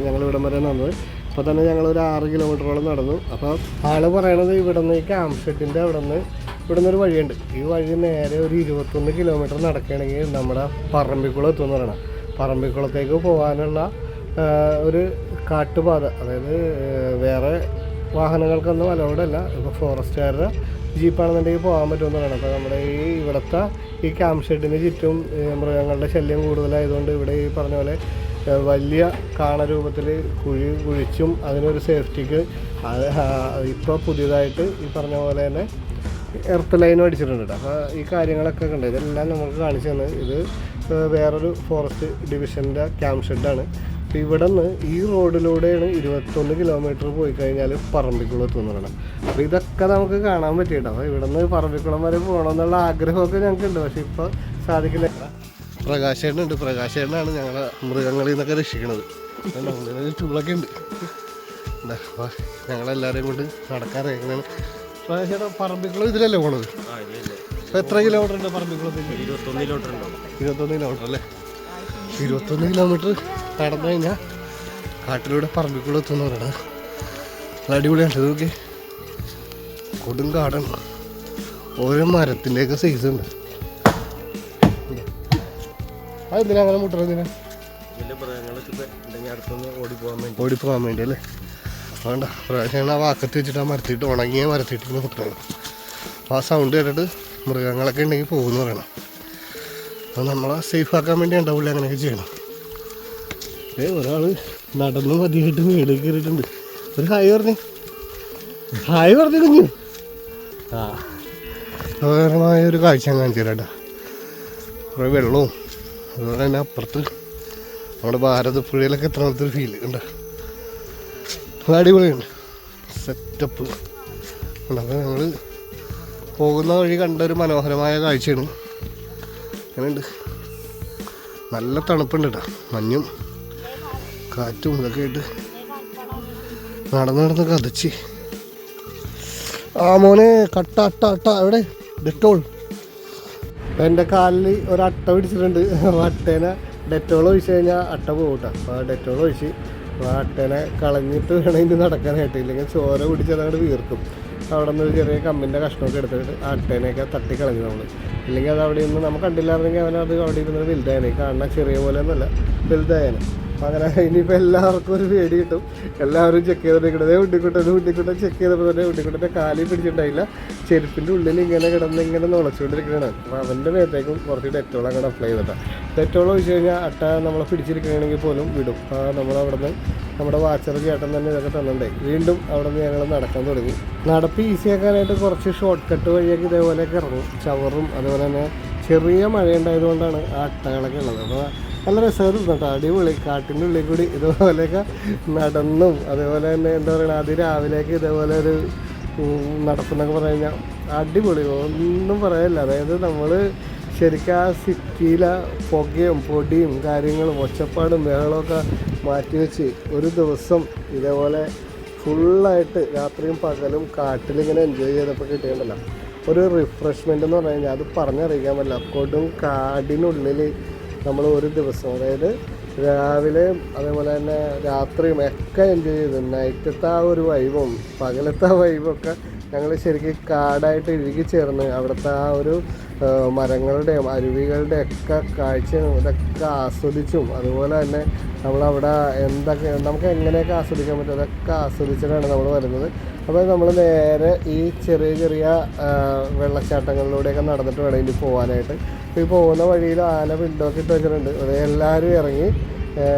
ഞങ്ങളിവിടം വരെ നടന്നത്. അപ്പോൾ തന്നെ ഞങ്ങളൊരു 6 കിലോമീറ്ററോളം നടന്നു. അപ്പോൾ ആൾ പറയണത് ഇവിടുന്ന് ഈ ക്യാമ്പ് ഷെഡിൻ്റെ ഇവിടുന്ന് ഒരു വഴിയുണ്ട്. ഈ വഴി നേരെ ഒരു 21 കിലോമീറ്റർ നടക്കുകയാണെങ്കിൽ നമ്മുടെ പറമ്പിക്കുളം എത്തുമെന്ന് പറയണം. പറമ്പിക്കുളത്തേക്ക് പോകാനുള്ള ഒരു കാട്ടുപാത, അതായത് വേറെ വാഹനങ്ങൾക്കൊന്നും അലൗഡല്ല. ഇപ്പോൾ ഫോറസ്റ്റുകാരുടെ ജീപ്പാണെന്നുണ്ടെങ്കിൽ പോകാൻ പറ്റുമെന്ന് പറയണം. അപ്പോൾ നമ്മുടെ ഇവിടുത്തെ ഈ ക്യാമ്പ് ഷെഡിന് ചുറ്റും മൃഗങ്ങളുടെ ശല്യം കൂടുതലായതുകൊണ്ട് ഇവിടെ ഈ പറഞ്ഞ പോലെ വലിയ കാണരൂപത്തിൽ കുഴിച്ചും അതിനൊരു സേഫ്റ്റിക്ക് ഇപ്പോൾ പുതിയതായിട്ട് ഈ പറഞ്ഞ പോലെ തന്നെ എർത്ത് ലൈനും അടിച്ചിട്ടുണ്ട്. അപ്പോൾ ഈ കാര്യങ്ങളൊക്കെ ഉണ്ട്. ഇതെല്ലാം നമുക്ക് കാണിച്ചു തന്നത് ഇത് വേറൊരു ഫോറസ്റ്റ് ഡിവിഷൻ്റെ ക്യാമ്പ് ഷെഡാണ്. അപ്പോൾ ഇവിടെ നിന്ന് ഈ റോഡിലൂടെയാണ് 21 കിലോമീറ്റർ പോയി കഴിഞ്ഞാൽ പറമ്പിക്കുളം എത്തുമെന്ന് പറയണം. അപ്പോൾ ഇതൊക്കെ നമുക്ക് കാണാൻ പറ്റിയിട്ടോ. അപ്പോൾ ഇവിടെ നിന്ന് പറമ്പിക്കുളം വരെ പോകണമെന്നുള്ള ആഗ്രഹമൊക്കെ ഞങ്ങൾക്കുണ്ട്. പക്ഷേ ഇപ്പോൾ സാധിക്കില്ല. പ്രകാശേട്ടനുണ്ട്. പ്രകാശേട്ടനാണ് ഞങ്ങളെ മൃഗങ്ങളിൽ നിന്നൊക്കെ രക്ഷിക്കണത്. ടൂളൊക്കെ ഉണ്ട്. അപ്പോൾ ഞങ്ങളെല്ലാവരെയും കൊണ്ട് നടക്കാറിയാണ്. പ്രകാശേട്ടൻ പറമ്പിക്കുളം ഇതിലല്ലേ പോണത്? അപ്പോൾ എത്ര കിലോമീറ്റർ ഉണ്ട് പറമ്പിക്കുളത്തേക്ക്? 21 കിലോമീറ്റർ അല്ലേ? 21 കിലോമീറ്റർ നടന്നു കഴിഞ്ഞാൽ കാട്ടിലൂടെ പറമ്പിക്കുളം എത്തുമെന്ന് പറയണത്. നല്ല അടിപൊളിയാണ്. ഇതൊക്കെ കൊടുങ്കാടാണ്. ഓരോ മരത്തിൻ്റെയൊക്കെ സൈസ് ഉണ്ട്. അതെന്തിനാ അങ്ങനെ മുട്ടറെന്തിനാ? ഓടിപ്പോകാൻ വേണ്ടി അല്ലേ? വേണ്ട, പ്രാവശ്യം ആ വാക്കത്ത് വെച്ചിട്ട് ആ മരത്തിട്ട് ഉണങ്ങിയ മരത്തിട്ട് മുട്ടണം. ആ സൗണ്ട് കേട്ടിട്ട് മൃഗങ്ങളൊക്കെ ഉണ്ടെങ്കിൽ പോകുമെന്ന് പറയണം. അപ്പോൾ നമ്മളെ സേഫ് ആക്കാൻ വേണ്ടി ഉണ്ടാവില്ല അങ്ങനെയൊക്കെ ചെയ്യണം. ഒരാൾ നടന്ന് മതിയായിട്ട് മേളിൽ കയറിയിട്ടുണ്ട്. ഒരു ഹായ് പറഞ്ഞു കുഞ്ഞു. ആ മനോഹരമായ ഒരു കാഴ്ച കാണിച്ചു തരാം. കുറേ വെള്ളവും അതുപോലെ തന്നെ അപ്പുറത്ത് നമ്മുടെ ഭാരതപ്പുഴയിലൊക്കെ എത്രാമത്തെ ഒരു ഫീൽ ഉണ്ട്. അത് അടിപൊളിയാണ്, സെറ്റപ്പ്. അപ്പോൾ ഞങ്ങൾ പോകുന്ന വഴി കണ്ടൊരു മനോഹരമായ കാഴ്ചയാണ്. അങ്ങനെയുണ്ട്. നല്ല തണുപ്പുണ്ട് കേട്ടോ. മഞ്ഞും കാറ്റും ഇതൊക്കെ ആയിട്ട് നടന്ന് കതച്ച്. ആ മോനെ കട്ട അട്ട എവിടെ ഡെറ്റോൾ? എൻ്റെ കാലിൽ ഒരട്ട പിടിച്ചിട്ടുണ്ട്. അട്ടേനെ ഡെറ്റോൾ ഒഴിച്ച് കഴിഞ്ഞാൽ അട്ട പോകട്ടെ. അപ്പോൾ ഡെറ്റോൾ ഒഴിച്ച് അട്ടേനെ കളഞ്ഞിട്ട് വേണം ഇനി നടക്കാനായിട്ട്. ഇല്ലെങ്കിൽ ചോര പിടിച്ച് അതങ്ങോട്ട് വീർക്കും. അവിടെ നിന്ന് ഒരു ചെറിയ കമ്പിൻ്റെ കഷ്ണമൊക്കെ എടുത്തിട്ട് ആ അട്ടേനെയൊക്കെ തട്ടിക്കളഞ്ഞു നമ്മൾ. ഇല്ലെങ്കിൽ അത് അവിടെ നിന്ന് നമുക്ക് കണ്ടില്ലായിരുന്നെങ്കിൽ അവനത് അവിടെ ഇരുന്നത് വലുതായനെ. കാണുന്ന ചെറിയ പോലെ ഒന്നുമല്ല, വലുതായനെ. അങ്ങനെ ഇനിയിപ്പോൾ എല്ലാവർക്കും ഒരു പേടി കിട്ടും. എല്ലാവരും ചെക്ക് ചെയ്തിരിക്കണത് ഉണ്ണിക്കുട്ടൻ ചെക്ക് ചെയ്തപ്പോൾ തന്നെ ഉണ്ണിക്കുട്ടൻ്റെ കാലിൽ പിടിച്ചിട്ടുണ്ടായില്ല. ചെരുപ്പിൻ്റെ ഉള്ളിൽ ഇങ്ങനെ ഇങ്ങനെ നുളച്ചുകൊണ്ടിരിക്കുകയാണ്. അപ്പോൾ അവൻ്റെ മേത്തേക്കും കുറച്ച് ഡെറ്റോൾ അങ്ങനെ അപ്ലൈ ചെയ്തിട്ടാണ്. ഡെറ്റോൾ ഒഴിച്ച് കഴിഞ്ഞാൽ അട്ട നമ്മളെ പിടിച്ചിരിക്കുകയാണെങ്കിൽ പോലും വിടും. അപ്പോൾ നമ്മളവിടെ നിന്ന് നമ്മുടെ വാച്ചർ ചേട്ടൻ തന്നെ ഇതൊക്കെ തന്നിട്ടുണ്ടായി. വീണ്ടും അവിടെ നിന്ന് ഞങ്ങൾ നടക്കാൻ തുടങ്ങി. നടപ്പ് ഈസിയാക്കാനായിട്ട് കുറച്ച് ഷോർട്ട് കട്ട് വഴിയൊക്കെ ഇതേപോലെയൊക്കെ ഇറങ്ങും. ചവറും അതുപോലെ തന്നെ ചെറിയ മഴ ഉണ്ടായതുകൊണ്ടാണ് ആ അട്ടകളൊക്കെ ഉള്ളത്. അപ്പോൾ നല്ല രസമായിരുന്നു കേട്ടോ. അടിപൊളി. കാട്ടിൻ്റെ ഉള്ളിൽ കൂടി ഇതുപോലെയൊക്കെ നടന്നും അതുപോലെ തന്നെ എന്താ പറയുക അതിരാവിലേക്ക് ഇതേപോലെ ഒരു നടപ്പെന്നൊക്കെ പറഞ്ഞു കഴിഞ്ഞാൽ അടിപൊളി, ഒന്നും പറയാനില്ല. അതായത് നമ്മൾ ശരിക്കും ആ സിറ്റിയിലെ പുകയും പൊടിയും കാര്യങ്ങളും ഒച്ചപ്പാടും ബഹളമൊക്കെ മാറ്റിവെച്ച് ഒരു ദിവസം ഇതേപോലെ ഫുള്ളായിട്ട് രാത്രിയും പകലും കാട്ടിലിങ്ങനെ എൻജോയ് ചെയ്തപ്പോൾ കിട്ടിയിട്ടുണ്ടല്ലോ ഒരു റിഫ്രഷ്മെൻ്റ് എന്ന് പറഞ്ഞു കഴിഞ്ഞാൽ അത് പറഞ്ഞറിയിക്കാൻ പറ്റില്ല. കൊടും കാടിനുള്ളിൽ നമ്മൾ ഒരു ദിവസം, അതായത് രാവിലെ അതേപോലെ തന്നെ രാത്രിയും ഒക്കെ എൻജോയ് ചെയ്തു. നൈറ്റത്തെ ആ ഒരു വൈബും പകലത്തെ ആ വൈബൊക്കെ ഞങ്ങൾ ശരിക്കും കാടായിട്ട് ഇഴുകി ചേർന്ന് അവിടുത്തെ ആ ഒരു മരങ്ങളുടെയും അരുവികളുടെയും ഒക്കെ കാഴ്ചയും ഇതൊക്കെ ആസ്വദിച്ചും അതുപോലെ തന്നെ നമ്മളവിടെ എന്തൊക്കെ നമുക്ക് എങ്ങനെയൊക്കെ ആസ്വദിക്കാൻ പറ്റും അതൊക്കെ ആസ്വദിച്ചിട്ടാണ് നമ്മൾ വരുന്നത്. അപ്പോൾ നമ്മൾ നേരെ ഈ ചെറിയ വെള്ളച്ചാട്ടങ്ങളിലൂടെയൊക്കെ നടന്നിട്ട് വേണം ഇനി പോകാനായിട്ട്. ഈ പോകുന്ന വഴിയിൽ ആന വിൻഡോ ഒക്കെ ഇട്ട് വെച്ചിട്ടുണ്ട്. അത് എല്ലാവരും ഇറങ്ങി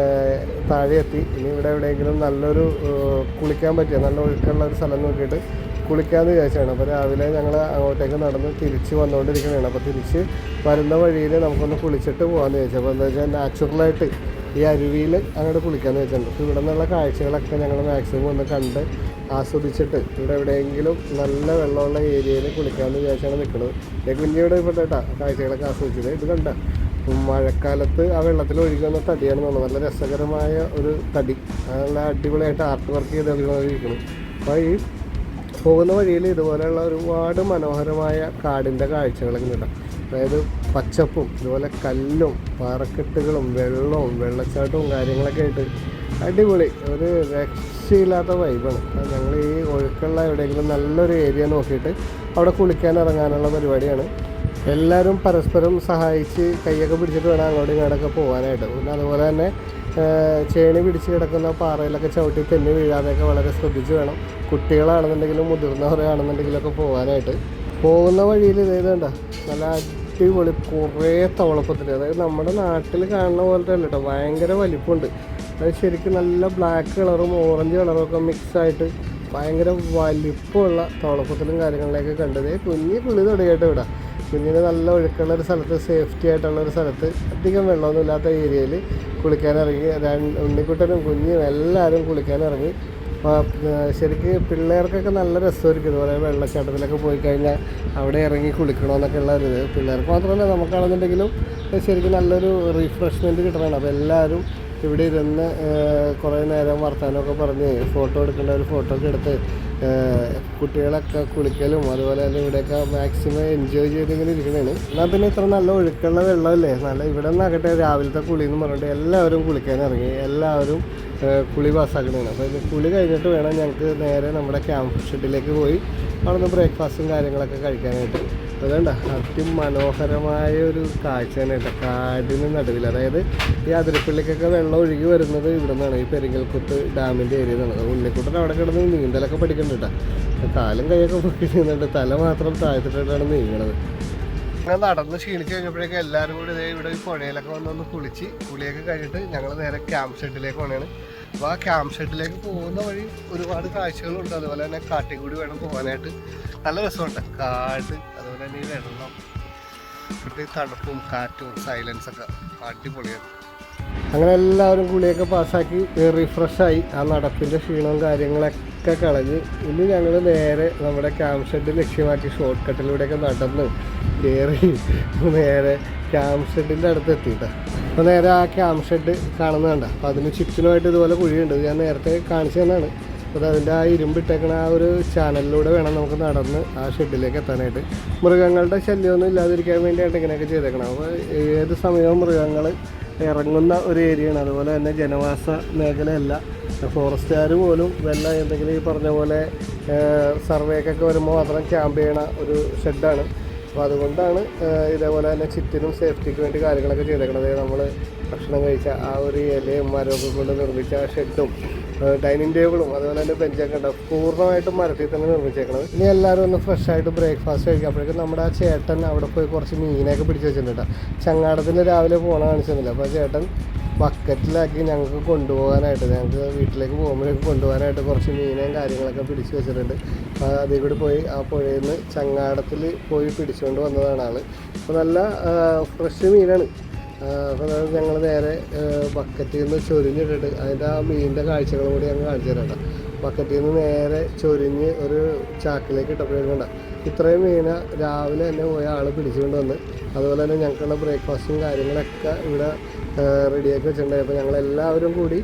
താഴെ എത്തി. ഇനി ഇവിടെ എവിടെയെങ്കിലും നല്ലൊരു കുളിക്കാൻ പറ്റിയ നല്ല ഒഴുക്കുള്ള ഒരു സ്ഥലം നോക്കിയിട്ട് കുളിക്കാമെന്ന് വിചാരിച്ചാണ്. അപ്പോൾ രാവിലെ ഞങ്ങൾ അങ്ങോട്ടേക്ക് നടന്ന് തിരിച്ച് വന്നുകൊണ്ടിരിക്കുകയാണ്. അപ്പോൾ തിരിച്ച് വരുന്ന വഴിയിൽ നമുക്കൊന്ന് കുളിച്ചിട്ട് പോകാമെന്ന് ചോദിച്ചു. അപ്പോൾ എന്താ വെച്ചാൽ നാച്ചുറലായിട്ട് ഈ അരുവിയിൽ അങ്ങോട്ട് കുളിക്കാമെന്ന് വെച്ചിട്ടുണ്ട്. അപ്പോൾ ഇവിടെ നിന്നുള്ള കാഴ്ചകളൊക്കെ ഞങ്ങൾ മാക്സിമം ഒന്ന് കണ്ട് ആസ്വദിച്ചിട്ട് ഇവിടെ എവിടെയെങ്കിലും നല്ല വെള്ളമുള്ള ഏരിയയിൽ കുളിക്കാമെന്ന് വിചാരിച്ചാണ് നിൽക്കുന്നത്. കുഞ്ഞിവിടെ ഇപ്പോൾ കേട്ടാ കാഴ്ചകളൊക്കെ ആസ്വദിച്ചത്. ഇത് കണ്ട മഴക്കാലത്ത് ആ വെള്ളത്തിൽ ഒഴുകുന്ന തടിയാണ് തോന്നുന്നത്. നല്ല രസകരമായ ഒരു തടി, നല്ല അടിപൊളിയായിട്ട് ആർട്ട് വർക്ക് ചെയ്തിരിക്കുന്നു. അപ്പോൾ ഈ പോകുന്ന വഴിയിൽ ഇതുപോലെയുള്ള ഒരുപാട് മനോഹരമായ കാടിൻ്റെ കാഴ്ചകളൊക്കെ കിട്ടും. അതായത് പച്ചപ്പും ഇതുപോലെ കല്ലും പാറക്കെട്ടുകളും വെള്ളവും വെള്ളച്ചാട്ടവും കാര്യങ്ങളൊക്കെ ആയിട്ട് അടിപൊളി ഒരു രക്ഷയില്ലാത്ത വൈബാണ്. ഞങ്ങൾ ഈ ഒഴുക്കുള്ള എവിടെയെങ്കിലും നല്ലൊരു ഏരിയ നോക്കിയിട്ട് അവിടെ കുളിക്കാൻ ഇറങ്ങാനുള്ള പരിപാടിയാണ്. എല്ലാവരും പരസ്പരം സഹായിച്ച് കൈയൊക്കെ പിടിച്ചിട്ട് വേണം അങ്ങോട്ടും ഇങ്ങോട്ടൊക്കെ പോകാനായിട്ട്. പിന്നെ അതുപോലെ തന്നെ ചേണി പിടിച്ച് കിടക്കുന്ന പാറയിലൊക്കെ ചവിട്ടി തെന്നി വീഴാതെയൊക്കെ വളരെ ശ്രദ്ധിച്ച് വേണം. കുട്ടികളാണെന്നുണ്ടെങ്കിലും മുതിർന്നവരാണെന്നുണ്ടെങ്കിലൊക്കെ പോകാനായിട്ട്. പോകുന്ന വഴിയിൽ ഇതേതണ്ട നല്ല അടിപൊളി കുറേ തവളപ്പത്തിൽ, അതായത് നമ്മുടെ നാട്ടിൽ കാണുന്ന പോലത്തെ അല്ല കേട്ടോ, ഭയങ്കര വലിപ്പമുണ്ട്. അത് ശരിക്കും നല്ല ബ്ലാക്ക് കളറും ഓറഞ്ച് കളറും ഒക്കെ മിക്സായിട്ട് ഭയങ്കര വലിപ്പമുള്ള തവളപ്പത്തിലും കാര്യങ്ങളിലേക്ക് കണ്ടത്. കുഞ്ഞി പുളി തുടങ്ങിയിട്ട് വിടാം. കുഞ്ഞിന് നല്ല ഒഴുക്കുള്ള ഒരു സ്ഥലത്ത്, സേഫ്റ്റി ആയിട്ടുള്ളൊരു സ്ഥലത്ത്, അധികം വെള്ളമൊന്നും ഇല്ലാത്ത ഏരിയയിൽ കുളിക്കാനിറങ്ങി. ഉണ്ണിക്കുട്ടനും കുഞ്ഞും എല്ലാവരും കുളിക്കാനിറങ്ങി. ശരിക്കും പിള്ളേർക്കൊക്കെ നല്ല രസമായിരിക്കും ഇതുപോലെ വെള്ളച്ചാട്ടത്തിലൊക്കെ പോയി കഴിഞ്ഞാൽ അവിടെ ഇറങ്ങി കുളിക്കണമെന്നൊക്കെ ഉള്ള ഒരു ഇത്. പിള്ളേർക്ക് മാത്രമല്ല നമുക്കാണെന്നുണ്ടെങ്കിലും ശരിക്കും നല്ലൊരു റീഫ്രഷ്മെൻറ്റ് കിട്ടണം. അപ്പോൾ എല്ലാവരും ഇവിടെ ഇരുന്ന് കുറേ നേരം വർത്തമാനമൊക്കെ പറഞ്ഞ് ഫോട്ടോ എടുക്കേണ്ട ഒരു ഫോട്ടോ ഒക്കെ എടുത്ത് കുട്ടികളൊക്കെ കുളിക്കലും അതുപോലെ തന്നെ ഇവിടെയൊക്കെ മാക്സിമം എൻജോയ് ചെയ്തിങ്ങനെ ഇരിക്കണേണ്. എന്നാൽ പിന്നെ ഇത്ര നല്ല ഒഴുക്കുള്ള വെള്ളമല്ലേ, നല്ല ഇവിടെ നിന്നാകട്ടെ രാവിലത്തെ കുളി എന്ന് പറഞ്ഞിട്ട് എല്ലാവരും കുളിക്കാൻ ഇറങ്ങി, എല്ലാവരും കുളി പാസ്സാക്കണേണ്. അപ്പോൾ ഇത് കുളി കഴിഞ്ഞിട്ട് വേണം ഞങ്ങൾക്ക് നേരെ നമ്മുടെ ക്യാമ്പ് ഷെഡിലേക്ക് പോയി അവിടെ നിന്ന് ബ്രേക്ക്ഫാസ്റ്റും കാര്യങ്ങളൊക്കെ കഴിക്കാനായിട്ട്. അതുകൊണ്ട് അതിമനോഹരമായ ഒരു കാഴ്ച തന്നെ കേട്ടോ, കാടിന് നടുവിൽ. അതായത് ഈ അതിരപ്പള്ളിക്കൊക്കെ വെള്ളം ഒഴുകി വരുന്നത് ഇവിടെ നിന്നാണ്, ഈ പെരിങ്ങൽക്കുത്ത് ഡാമിൻ്റെ ഏരിയയിൽ നിന്നാണ്. ഉണ്ണിക്കുട്ടൻ അവിടെ കിടന്ന് നീന്തലൊക്കെ പഠിക്കുന്നുണ്ട് കേട്ടോ. കാലും കൈയൊക്കെ പൊക്കി നീന്തുന്നുണ്ട്, തല മാത്രം താഴ്ത്തിട്ടാണ് നീങ്ങണത്. അങ്ങനെ നടന്ന് ക്ഷീണിച്ച് കഴിഞ്ഞപ്പോഴേക്കും എല്ലാവരും കൂടി ഇവിടെ ഈ പുഴയിലൊക്കെ വന്നൊന്ന് കുളിയൊക്കെ കഴിഞ്ഞിട്ട് ഞങ്ങൾ നേരെ ക്യാമ്പ് ഷെഡിലേക്ക് പോകണതാണ്. അപ്പോൾ ആ ക്യാമ്പ് ഷെഡിലേക്ക് പോകുന്ന വഴി ഒരുപാട് കാഴ്ചകളുണ്ട്. അതുപോലെ തന്നെ കാട്ടിൽ കൂടി വേണം പോകാനായിട്ട്. നല്ല രസമുണ്ട് കാട്, അതുപോലെ തന്നെ ഈ വെള്ളം, പിന്നെ തണുപ്പും കാറ്റും സൈലൻസൊക്കെ അടിപൊളിയാണ്. അങ്ങനെ എല്ലാവരും കുളിയൊക്കെ പാസ്സാക്കി റിഫ്രഷായി. ആ നടപ്പിൻ്റെ ക്ഷീണവും കാര്യങ്ങളൊക്കെ കളഞ്ഞ് ഇനി ഞങ്ങൾ നേരെ നമ്മുടെ ക്യാമ്പ് ഷെഡ് ലക്ഷ്യമാക്കി ഷോർട്ട് കട്ടിലൂടെയൊക്കെ നടന്ന് കയറി നേരെ ക്യാമ്പ് ഷെഡിൻ്റെ അടുത്ത് എത്തിയിട്ടാണ്. അപ്പോൾ നേരെ ആ ക്യാമ്പ് ഷെഡ് കാണുന്നതുണ്ട്. അപ്പോൾ അതിന് ചുറ്റിനുമായിട്ട് ഇതുപോലെ കുഴിയുണ്ട്, ഞാൻ നേരത്തെ കാണിച്ചു തന്നാണ്. അപ്പോൾ അതിൻ്റെ ആ ഇരുമ്പിട്ടേക്കണ ആ ഒരു ചാനലിലൂടെ വേണം നമുക്ക് നടന്ന് ആ ഷെഡിലേക്ക് എത്താനായിട്ട്. മൃഗങ്ങളുടെ ശല്യമൊന്നും ഇല്ലാതിരിക്കാൻ വേണ്ടിയാണ് ഇങ്ങനെയൊക്കെ ചെയ്തേക്കണം. അപ്പോൾ ഏത് സമയവും മൃഗങ്ങൾ ഇറങ്ങുന്ന ഒരു ഏരിയയാണ്. അതുപോലെ തന്നെ ജനവാസ മേഖലയല്ല. ഫോറസ്റ്റുകാർ പോലും വെള്ളം എന്തെങ്കിലും ഈ പറഞ്ഞ പോലെ സർവേക്കൊക്കെ വരുമ്പോൾ മാത്രം ക്യാമ്പ് ചെയ്യണ ഒരു ഷെഡാണ്. അപ്പോൾ അതുകൊണ്ടാണ് ഇതേപോലെ തന്നെ ചുറ്റിനും സേഫ്റ്റിക്ക് വേണ്ടി കാര്യങ്ങളൊക്കെ ചെയ്തേക്കണത്. നമ്മൾ ഭക്ഷണം കഴിച്ച ആ ഒരു ഇലയും മരമൊക്കെ കൊണ്ട് നിർമ്മിച്ച ആ ഷെഡും ഡൈനിങ് ടേബിളും അതുപോലെ തന്നെ ബെഞ്ചൊക്കെ ഉണ്ടാവും, പൂർണ്ണമായിട്ടും മരത്തിൽ തന്നെ നിർമ്മിച്ചേക്കണത്. ഇനി എല്ലാവരും ഒന്ന് ഫ്രഷായിട്ട് ബ്രേക്ക്ഫാസ്റ്റ് കഴിക്കുക. അപ്പോഴേക്കും നമ്മുടെ ആ ചേട്ടൻ അവിടെ പോയി കുറച്ച് മീനൊക്കെ പിടിച്ച് വെച്ചിട്ടുണ്ട്. ചങ്ങാടത്തിന് രാവിലെ പോകണ കാണിച്ചിരുന്നില്ല. അപ്പോൾ ആ ചേട്ടൻ ബക്കറ്റിലാക്കി ഞങ്ങൾക്ക് കൊണ്ടുപോകാനായിട്ട്, ഞങ്ങൾക്ക് വീട്ടിലേക്ക് പോകുമ്പോഴേക്ക് കൊണ്ടുപോകാനായിട്ട് കുറച്ച് മീനയും കാര്യങ്ങളൊക്കെ പിടിച്ച് വെച്ചിട്ടുണ്ട്. അതിൽ കൂടി പോയി ആ പുഴയിൽ നിന്ന് ചങ്ങാടത്തിൽ പോയി പിടിച്ചുകൊണ്ട് വന്നതാണ് ആൾ. അപ്പോൾ നല്ല ഫ്രഷ് മീനാണ്. അപ്പോൾ അതായത് ഞങ്ങൾ നേരെ ബക്കറ്റിൽ നിന്ന് ചൊരിഞ്ഞിട്ടിട്ട് അതിൻ്റെ ആ മീനിൻ്റെ കാഴ്ചകളും കൂടി ഞങ്ങൾ കാണിച്ചു തരാം. ബക്കറ്റിൽ നിന്ന് നേരെ ചൊരിഞ്ഞ് ഒരു ചാക്കിലേക്ക് ഇട്ടപ്പോഴേക്കും ഇത്രയും മീന രാവിലെ തന്നെ പോയ ആൾ പിടിച്ചുകൊണ്ട് വന്ന്. അതുപോലെ തന്നെ ഞങ്ങൾക്കുള്ള ബ്രേക്ക്ഫാസ്റ്റും കാര്യങ്ങളൊക്കെ ഇവിടെ റെഡിയാക്കി വെച്ചിട്ടുണ്ടായി. അപ്പോൾ ഞങ്ങളെല്ലാവരും കൂടി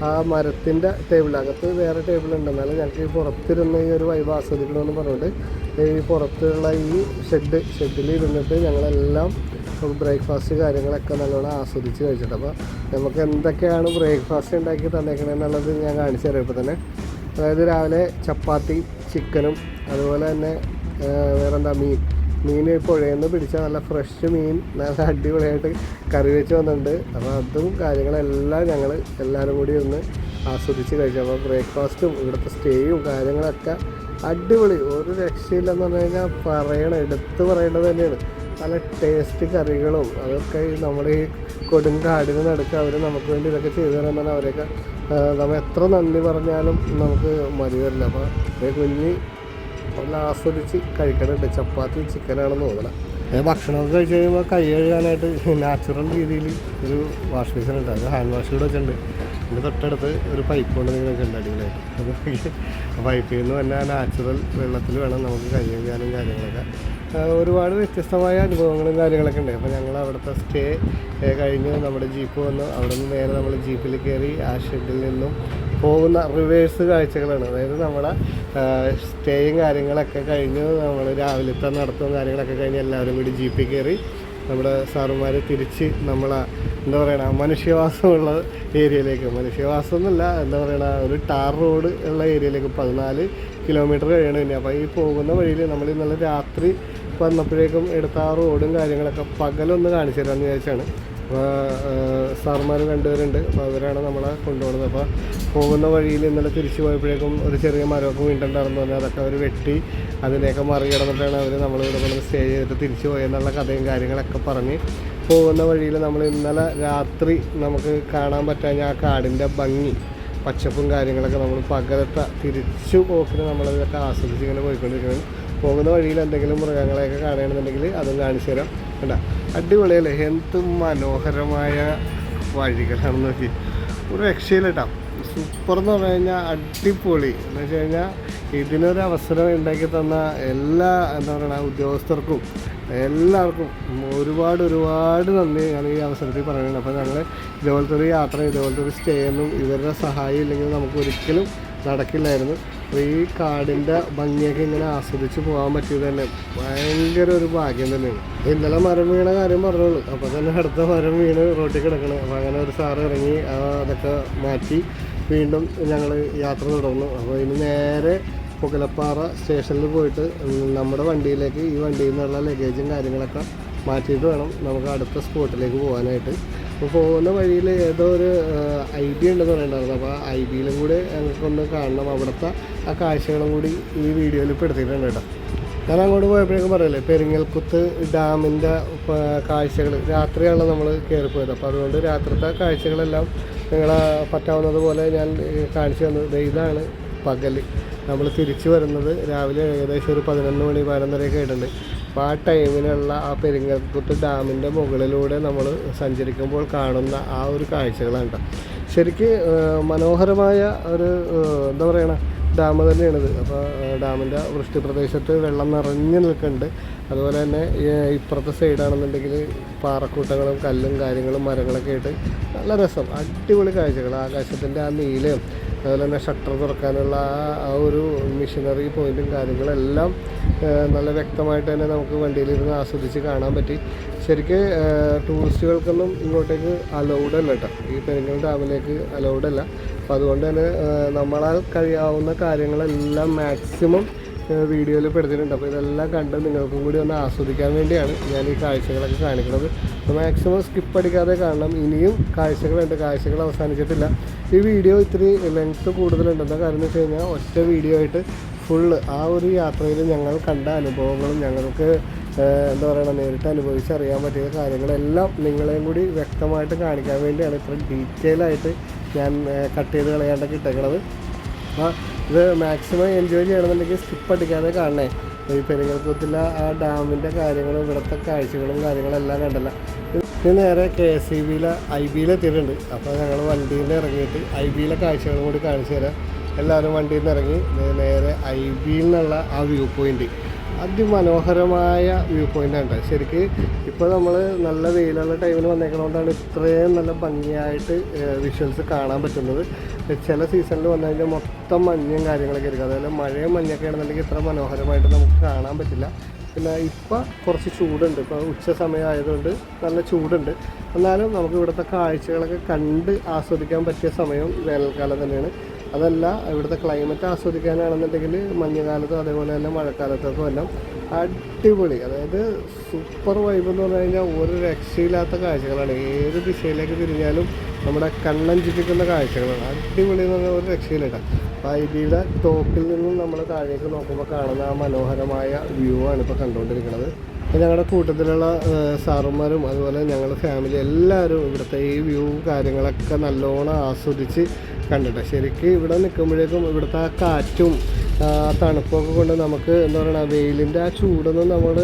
ആ മരത്തിൻ്റെ ടേബിളകത്ത് വേറെ ടേബിളുണ്ട്, എന്നാലും ഞങ്ങൾക്ക് ഈ പുറത്തിരുന്ന് ഈ ഒരു വൈബ് ആസ്വദിക്കണമെന്ന് പറഞ്ഞുകൊണ്ട് ഈ പുറത്തുള്ള ഈ ഷെഡിൽ ഇരുന്നിട്ട് ഞങ്ങളെല്ലാം ബ്രേക്ക്ഫാസ്റ്റ് കാര്യങ്ങളൊക്കെ നല്ലോണം ആസ്വദിച്ച് കഴിച്ചിട്ട്. അപ്പോൾ നമുക്ക് എന്തൊക്കെയാണ് ബ്രേക്ക്ഫാസ്റ്റ് ഉണ്ടാക്കി തന്നേക്കണമെന്നുള്ളത് ഞാൻ കാണിച്ചു തരാം ഇപ്പോൾ തന്നെ. അതായത് രാവിലെ ചപ്പാത്തി ചിക്കനും അതുപോലെ തന്നെ വേറെന്താ മീൻ പുഴയിൽ നിന്ന് പിടിച്ച നല്ല ഫ്രഷ് മീൻ നല്ല അടിപൊളിയായിട്ട് കറി വെച്ച് വന്നിട്ടുണ്ട്. അപ്പോൾ അതും കാര്യങ്ങളെല്ലാം ഞങ്ങൾ എല്ലാവരും കൂടി ഒന്ന് ആസ്വദിച്ച് കഴിച്ചു. അപ്പോൾ ബ്രേക്ക്ഫാസ്റ്റും ഇവിടുത്തെ സ്റ്റേയും കാര്യങ്ങളൊക്കെ അടിപൊളി, ഒരു രക്ഷയില്ലെന്ന് പറഞ്ഞു കഴിഞ്ഞാൽ എടുത്ത് പറയേണ്ടത് തന്നെയാണ്. നല്ല ടേസ്റ്റ് കറികളും അതൊക്കെ നമ്മുടെ ഈ കൊടുങ്കാടിന് നടുക്ക് അവർ നമുക്ക് വേണ്ടി ഇതൊക്കെ ചെയ്തു തരാൻ അവരെയൊക്കെ നമ്മൾ എത്ര നന്ദി പറഞ്ഞാലും നമുക്ക് മതി വരില്ല. അപ്പോൾ കുഞ്ഞ് നല്ല ആസ്വദിച്ച് കഴിക്കണുണ്ട്. ചപ്പാത്തി ചിക്കനാണെന്ന് തോന്നണം. ഭക്ഷണമൊക്കെ കഴിച്ച് കഴിയുമ്പോൾ കൈ കഴുകാനായിട്ട് നാച്ചുറൽ രീതിയിൽ ഒരു വാഷ് ബേസിൻ ഉണ്ട്. അത് ഹാൻഡ് വാഷ് കൂടെ വെച്ചിട്ടുണ്ട്. ഇതിൻ്റെ തൊട്ടടുത്ത് ഒരു പൈപ്പ് കൊണ്ട് നിങ്ങൾ വെച്ചിട്ടുണ്ട് അടിയിലായിട്ട്. ആ പൈപ്പിൽ നിന്ന് തന്നെ നാച്ചുറൽ വെള്ളത്തിൽ വേണം നമുക്ക് കൈ കഴുകാനും കാര്യങ്ങളൊക്കെ. ഒരുപാട് വ്യത്യസ്തമായ അനുഭവങ്ങളും കാര്യങ്ങളൊക്കെ ഉണ്ട്. അപ്പോൾ ഞങ്ങൾ അവിടുത്തെ സ്റ്റേ കഴിഞ്ഞ് നമ്മുടെ ജീപ്പ് വന്നു. അവിടെ നിന്ന് നേരെ നമ്മൾ ജീപ്പിൽ കയറി ആ ഷെഡിൽ നിന്നും പോകുന്ന റിവേഴ്സ് കാഴ്ചകളാണ്. അതായത് നമ്മുടെ സ്റ്റേയും കാര്യങ്ങളൊക്കെ കഴിഞ്ഞ് നമ്മൾ രാവിലത്തെ നടത്തവും കാര്യങ്ങളൊക്കെ കഴിഞ്ഞ് എല്ലാവരും കൂടി ജീപ്പിൽ കയറി നമ്മുടെ സാറുമാർ തിരിച്ച് നമ്മളെ എന്താ പറയണ മനുഷ്യവാസമുള്ള ഏരിയയിലേക്ക്, മനുഷ്യവാസം എന്നല്ല എന്താ പറയണ ഒരു ടാർ റോഡ് ഉള്ള ഏരിയയിലേക്ക് 14 കിലോമീറ്റർ കഴിയണം ഇനി. അപ്പോൾ ഈ പോകുന്ന വഴിയിൽ നമ്മൾ ഇന്നലെ രാത്രി വന്നപ്പോഴേക്കും എടുത്ത ആ റോഡും കാര്യങ്ങളൊക്കെ പകലൊന്ന് കാണിച്ചു തരാമെന്ന് വിചാരിച്ചാണ്. അപ്പോൾ സാറുമാർ രണ്ടുപേരുണ്ട്. അപ്പോൾ അവരാണ് നമ്മളെ കൊണ്ടുപോകുന്നത്. അപ്പോൾ പോകുന്ന വഴിയിൽ ഇന്നലെ തിരിച്ചു പോയപ്പോഴേക്കും ഒരു ചെറിയ മരമൊക്കെ വീണ്ടുണ്ടായിരുന്നു പറഞ്ഞാൽ അതൊക്കെ അവർ വെട്ടി അതിനെയൊക്കെ മറികടന്നിട്ടാണ് അവർ നമ്മളിവിടെ കൊണ്ട് സ്റ്റേ ചെയ്തിട്ട് തിരിച്ചു പോയെന്നുള്ള കഥയും കാര്യങ്ങളൊക്കെ പറഞ്ഞ് പോകുന്ന വഴിയിൽ നമ്മൾ ഇന്നലെ രാത്രി നമുക്ക് കാണാൻ പറ്റാഞ്ഞ ആ കാടിൻ്റെ ഭംഗി പച്ചപ്പും കാര്യങ്ങളൊക്കെ നമ്മൾ പകലത്തെ തിരിച്ചു പോക്കിന് നമ്മളിതൊക്കെ ആസ്വദിച്ച് ഇങ്ങനെ പോയിക്കൊണ്ടിരിക്കുകയാണ്. പോകുന്ന വഴിയിൽ എന്തെങ്കിലും മൃഗങ്ങളെയൊക്കെ കാണുകയാണെന്നുണ്ടെങ്കിൽ അതും കാണിച്ചു തരാം. കേട്ടോ, അടിപൊളിയല്ലേ? എന്ത് മനോഹരമായ വഴികളാണെന്ന് നോക്കി. ഒരു രക്ഷയില്ല കേട്ടോ. സൂപ്പർ എന്ന് പറഞ്ഞു കഴിഞ്ഞാൽ അടിപൊളി എന്ന് വെച്ച് കഴിഞ്ഞാൽ ഇതിനൊരു അവസരം ഉണ്ടാക്കി തന്ന എല്ലാ എന്താ പറയുക ഉദ്യോഗസ്ഥർക്കും എല്ലാവർക്കും ഒരുപാട് നന്ദി ഞാൻ ഈ അവസരത്തിൽ പറയുന്നത്. അപ്പോൾ ഞങ്ങൾ ഇതുപോലത്തെ ഒരു യാത്ര ഇതുപോലത്തെ ഒരു സ്റ്റേ ഒന്നും ഇവരുടെ സഹായം ഇല്ലെങ്കിൽ നമുക്ക് ഒരിക്കലും നടക്കില്ലായിരുന്നു. അപ്പോൾ ഈ കാടിൻ്റെ ഭംഗിയൊക്കെ ഇങ്ങനെ ആസ്വദിച്ച് പോകാൻ പറ്റിയത് തന്നെ ഭയങ്കര ഒരു ഭാഗ്യം തന്നെയാണ്. ഇന്നലെ മരം വീണ കാര്യം പറഞ്ഞോളൂ. അപ്പോൾ തന്നെ അടുത്ത മരം വീണ് റോട്ടിൽ കിടക്കണം. അപ്പോൾ അങ്ങനെ ഒരു സാറ് ഇറങ്ങി അതൊക്കെ മാറ്റി വീണ്ടും ഞങ്ങൾ യാത്ര തുടർന്നു. അപ്പോൾ ഇനി നേരെ പുകലപ്പാറ സ്റ്റേഷനിൽ പോയിട്ട് നമ്മുടെ വണ്ടിയിലേക്ക് ഈ വണ്ടിയിൽ നിന്നുള്ള ലഗേജും കാര്യങ്ങളൊക്കെ മാറ്റിയിട്ട് വേണം നമുക്ക് അടുത്ത സ്പോട്ടിലേക്ക് പോകാനായിട്ട്. അപ്പോൾ പോകുന്ന വഴിയിൽ ഏതോ ഒരു ഐ.ബി ഉണ്ടെന്ന് പറയുന്നുണ്ടായിരുന്നു. അപ്പോൾ ആ ഐ.ബിയിലും കൂടി ഞങ്ങൾക്കൊന്ന് കാണണം. അവിടുത്തെ ആ കാഴ്ചകളും കൂടി ഈ വീഡിയോയിൽ പെടുത്തിയിട്ടുണ്ട് കേട്ടോ. ഞാൻ അങ്ങോട്ട് പോയപ്പോഴേക്കും പറയല്ലേ പെരിങ്ങൽക്കുത്ത് ഡാമിൻ്റെ കാഴ്ചകൾ രാത്രിയാണ് നമ്മൾ കയറിപ്പോയത്. അപ്പോൾ അതുകൊണ്ട് രാത്രിത്തെ കാഴ്ചകളെല്ലാം നിങ്ങളെ പറ്റാവുന്നതുപോലെ ഞാൻ കാണിച്ചു തന്നത്. ഇതാണ് പകൽ നമ്മൾ തിരിച്ചു വരുന്നത്. രാവിലെ ഏകദേശം ഒരു 11 മണി 11:30 ആയിട്ടുണ്ട്. അപ്പോൾ ആ ടൈമിനുള്ള ആ പെരിങ്ങൽക്കുത്ത് ഡാമിൻ്റെ മുകളിലൂടെ നമ്മൾ സഞ്ചരിക്കുമ്പോൾ കാണുന്ന ആ ഒരു കാഴ്ചകളാണ് കേട്ടോ. ശരിക്ക് മനോഹരമായ ഒരു എന്താ പറയണ ഡാം തന്നെയാണിത്. അപ്പോൾ ഡാമിൻ്റെ വൃഷ്ടി പ്രദേശത്ത് വെള്ളം നിറഞ്ഞു നിൽക്കുന്നുണ്ട്. അതുപോലെ തന്നെ ഇപ്പുറത്തെ സൈഡാണെന്നുണ്ടെങ്കിൽ പാറക്കൂട്ടങ്ങളും കല്ലും കാര്യങ്ങളും മരങ്ങളൊക്കെ ആയിട്ട് നല്ല രസം, അടിപൊളി കാഴ്ചകൾ. ആകാശത്തിൻ്റെ ആ നീലയും അതുപോലെ തന്നെ ഷട്ടർ തുറക്കാനുള്ള ആ ഒരു മിഷനറി പോയിൻറ്റും കാര്യങ്ങളെല്ലാം നല്ല വ്യക്തമായിട്ട് തന്നെ നമുക്ക് വണ്ടിയിലിരുന്ന് ആസ്വദിച്ച് കാണാൻ പറ്റി. ശരിക്ക് ടൂറിസ്റ്റുകൾക്കൊന്നും ഇങ്ങോട്ടേക്ക് അലൗഡ് അല്ല കേട്ടോ, ഈ പെരിങ്ങൽ ഡാമിലേക്ക് അലൗഡ് അല്ല. അപ്പോൾ അതുകൊണ്ട് തന്നെ നമ്മളാൽ കഴിയാവുന്ന കാര്യങ്ങളെല്ലാം മാക്സിമം വീഡിയോയിൽ പെടുത്തിയിട്ടുണ്ട്. അപ്പോൾ ഇതെല്ലാം കണ്ട് നിങ്ങൾക്കും കൂടി ഒന്ന് ആസ്വദിക്കാൻ വേണ്ടിയാണ് ഞാൻ ഈ കാഴ്ചകളൊക്കെ കാണിക്കുന്നത്. അപ്പോൾ മാക്സിമം സ്കിപ്പ് അടിക്കാതെ കാണണം. ഇനിയും കാഴ്ചകളുണ്ട്, കാഴ്ചകൾ അവസാനിച്ചിട്ടില്ല. ഈ വീഡിയോ ഇത്തിരി ലെങ്ത്ത് കൂടുതലുണ്ടെന്ന കാര്യം എന്ന് വെച്ച് കഴിഞ്ഞാൽ ഒറ്റ വീഡിയോ ആയിട്ട് ഫുള്ള് ആ ഒരു യാത്രയിൽ ഞങ്ങൾ കണ്ട അനുഭവങ്ങളും ഞങ്ങൾക്ക് എന്താ പറയുക നേരിട്ട് അനുഭവിച്ചറിയാൻ പറ്റിയ കാര്യങ്ങളെല്ലാം നിങ്ങളെയും കൂടി വ്യക്തമായിട്ട് കാണിക്കാൻ വേണ്ടിയാണ് ഇത്ര ഡീറ്റെയിൽ ആയിട്ട് ഞാൻ കട്ട് ചെയ്ത് കളയാണ്ടൊക്കെ ഇട്ടേക്കണത്. അപ്പോൾ ഇത് മാക്സിമം എൻജോയ് ചെയ്യണമെന്നുണ്ടെങ്കിൽ സ്കിപ്പ് അടിക്കാതെ കാണണേ. ഈ പെരിങ്ങൽക്കുത്തിലെ ആ ഡാമിൻ്റെ കാര്യങ്ങളും ഇവിടുത്തെ കാഴ്ചകളും കാര്യങ്ങളെല്ലാം കണ്ടല്ല. ഇത് നേരെ KSEBയിലെ ഐ.ബിയിലെത്തിയിട്ടുണ്ട്. അപ്പോൾ ഞങ്ങൾ വണ്ടിയിൽ നിന്ന് ഇറങ്ങിയിട്ട് ഐ.ബിയിലെ കാഴ്ചകളും കൂടി കാണിച്ചു തരാം. എല്ലാവരും വണ്ടിയിൽ നിന്ന് ഇറങ്ങി നേരെ ഐ.ബിയിൽ നിന്നുള്ള ആ വ്യൂ പോയിൻറ്റ് അതിമനോഹരമായ വ്യൂ പോയിൻ്റാണ്. ശരിക്ക് ഇപ്പോൾ നമ്മൾ നല്ല വെയിലുള്ള ടൈമിൽ വന്നേക്കണോണ്ടാണ് ഇത്രയും നല്ല ഭംഗിയായിട്ട് വിഷ്വൽസ് കാണാൻ പറ്റുന്നത്. ചില സീസണിൽ വന്നു കഴിഞ്ഞാൽ മൊത്തം മഞ്ഞും കാര്യങ്ങളൊക്കെ ആയിരിക്കും. അതുപോലെ മഴയും മഞ്ഞൊക്കെ ആണെന്നുണ്ടെങ്കിൽ ഇത്ര മനോഹരമായിട്ട് നമുക്ക് കാണാൻ പറ്റില്ല. പിന്നെ ഇപ്പോൾ കുറച്ച് ചൂടുണ്ട്. ഇപ്പോൾ ഉച്ച സമയം ആയതുകൊണ്ട് നല്ല ചൂടുണ്ട്. എന്നാലും നമുക്ക് ഇവിടുത്തെ കാഴ്ചകളൊക്കെ കണ്ട് ആസ്വദിക്കാൻ പറ്റിയ സമയം വേനൽക്കാലം തന്നെയാണ്. അതല്ല ഇവിടുത്തെ ക്ലൈമറ്റ് ആസ്വദിക്കാനാണെന്നുണ്ടെങ്കിൽ മഞ്ഞുകാലത്തും അതേപോലെ തന്നെ മഴക്കാലത്തൊക്കെ എല്ലാം അടിപൊളി, അതായത് സൂപ്പർ വൈബ് എന്ന് പറഞ്ഞു കഴിഞ്ഞാൽ ഒരു രക്ഷയില്ലാത്ത കാഴ്ചകളാണ്. ഏത് ദിശയിലേക്ക് തിരിഞ്ഞാലും നമ്മുടെ കണ്ണഞ്ചിപ്പിക്കുന്ന കാഴ്ചകളാണ്. അടിപൊളി എന്ന് പറഞ്ഞാൽ ഒരു രക്ഷയില്ല. അപ്പോൾ ഐ.ബിയുടെ ടോപ്പിൽ നിന്നും നമ്മൾ താഴേക്ക് നോക്കുമ്പോൾ കാണുന്ന ആ മനോഹരമായ വ്യൂ ആണ് ഇപ്പോൾ കണ്ടുകൊണ്ടിരിക്കുന്നത്. ഞങ്ങളുടെ കൂട്ടത്തിലുള്ള സാറന്മാരും അതുപോലെ ഞങ്ങളുടെ ഫാമിലി എല്ലാവരും ഇവിടുത്തെ ഈ വ്യൂ കാര്യങ്ങളൊക്കെ നല്ലോണം ആസ്വദിച്ച് കണ്ടിട്ട് ശരിക്കും ഇവിടെ നിൽക്കുമ്പോഴേക്കും ഇവിടുത്തെ ആ കാറ്റും തണുപ്പൊക്കെ കൊണ്ട് നമുക്ക് എന്താ പറയുക വെയിലിൻ്റെ ആ ചൂടൊന്നും നമ്മൾ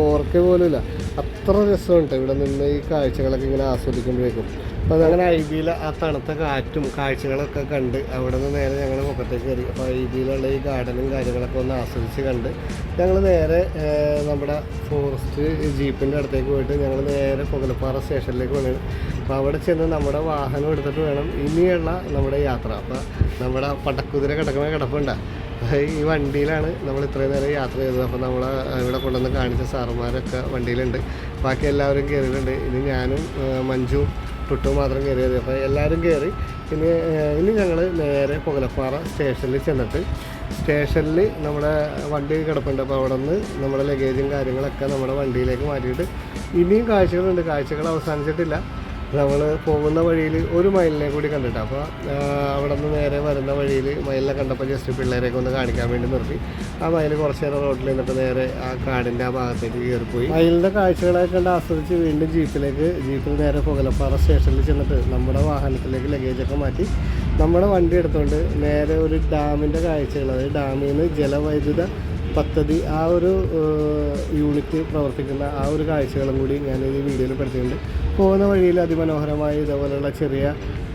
ഓർക്ക പോലുമില്ല. അത്ര രസമുണ്ട് ഇവിടെ നിന്ന് ഈ കാഴ്ചകളൊക്കെ ഇങ്ങനെ ആസ്വദിക്കുമ്പോഴേക്കും. അപ്പോൾ അതങ്ങനെ ഐബിയിലെ ആ തണുത്ത കാറ്റും കാഴ്ചകളൊക്കെ കണ്ട് അവിടെ നിന്ന് നേരെ ഞങ്ങൾ മുഖത്തേക്ക് കയറി. അപ്പോൾ ഐബിയിലുള്ള ഈ ഗാർഡനും കാര്യങ്ങളൊക്കെ ഒന്ന് ആസ്വദിച്ച് കണ്ട് ഞങ്ങൾ നേരെ നമ്മുടെ ഫോറസ്റ്റ് ജീപ്പിൻ്റെ അടുത്തേക്ക് പോയിട്ട് ഞങ്ങൾ നേരെ പുകലപ്പാറ സ്റ്റേഷനിലേക്ക് വന്നു. അപ്പോൾ അവിടെ ചെന്ന് നമ്മുടെ വാഹനം എടുത്തിട്ട് വേണം ഇനിയുള്ള നമ്മുടെ യാത്ര. അപ്പോൾ നമ്മുടെ പടക്കുതിര കിടപ്പുണ്ട്. ഈ വണ്ടിയിലാണ് നമ്മൾ ഇത്രയും നേരം യാത്ര ചെയ്തത്. അപ്പോൾ നമ്മൾ ഇവിടെ കൊണ്ടുവന്ന് കാണിച്ച സാറുമാരൊക്കെ വണ്ടിയിലുണ്ട്, ബാക്കി എല്ലാവരും കയറിയിട്ടുണ്ട്. ഇനി ഞാനും മഞ്ജുവും ടുട്ടും മാത്രം കയറിയത്. അപ്പോൾ എല്ലാവരും കയറി. ഇനി ഞങ്ങൾ നേരെ പുകലപ്പാറ സ്റ്റേഷനിൽ ചെന്നിട്ട് സ്റ്റേഷനിൽ നമ്മുടെ വണ്ടി കിടപ്പുണ്ട്. അപ്പോൾ അവിടെ നിന്ന് നമ്മുടെ ലഗേജും കാര്യങ്ങളൊക്കെ നമ്മുടെ വണ്ടിയിലേക്ക് മാറ്റിയിട്ട് ഇനിയും കാഴ്ചകളുണ്ട്. കാഴ്ചകൾ അവസാനിച്ചിട്ടില്ല. നമ്മൾ പോകുന്ന വഴിയിൽ ഒരു മയിലിനെ കൂടി കണ്ടിട്ട്, അപ്പോൾ അവിടെ നിന്ന് നേരെ വരുന്ന വഴിയിൽ മയിലിനെ കണ്ടപ്പോൾ ജസ്റ്റ് പിള്ളേരെയൊക്കെ ഒന്ന് കാണിക്കാൻ വേണ്ടി നിർത്തി. ആ മയിൽ കുറച്ച് നേരം റോഡിൽ നിന്നിട്ട് നേരെ ആ കാടിൻ്റെ ആ ഭാഗത്തേക്ക് കയറിപ്പോയി. മയിലിൻ്റെ കാഴ്ചകളൊക്കെ കണ്ട് ആസ്വദിച്ച് വീണ്ടും ജീപ്പിൽ നേരെ പുകലപ്പാറ സ്റ്റേഷനിൽ ചെന്നിട്ട് നമ്മുടെ വാഹനത്തിലേക്ക് ലഗേജൊക്കെ മാറ്റി നമ്മുടെ വണ്ടി എടുത്തുകൊണ്ട് നേരെ ഒരു ഡാമിൻ്റെ കാഴ്ചകൾ, അതായത് ഡാമിൽ നിന്ന് ജലവൈദ്യുത പദ്ധതി ആ ഒരു യൂണിറ്റ് പ്രവർത്തിക്കുന്ന ആ ഒരു കാഴ്ചകളും കൂടി ഞാൻ ഈ വീഡിയോയിൽ പെടുത്തിയിട്ടുണ്ട്. പോകുന്ന വഴിയിൽ അതിമനോഹരമായ ഇതേപോലെയുള്ള ചെറിയ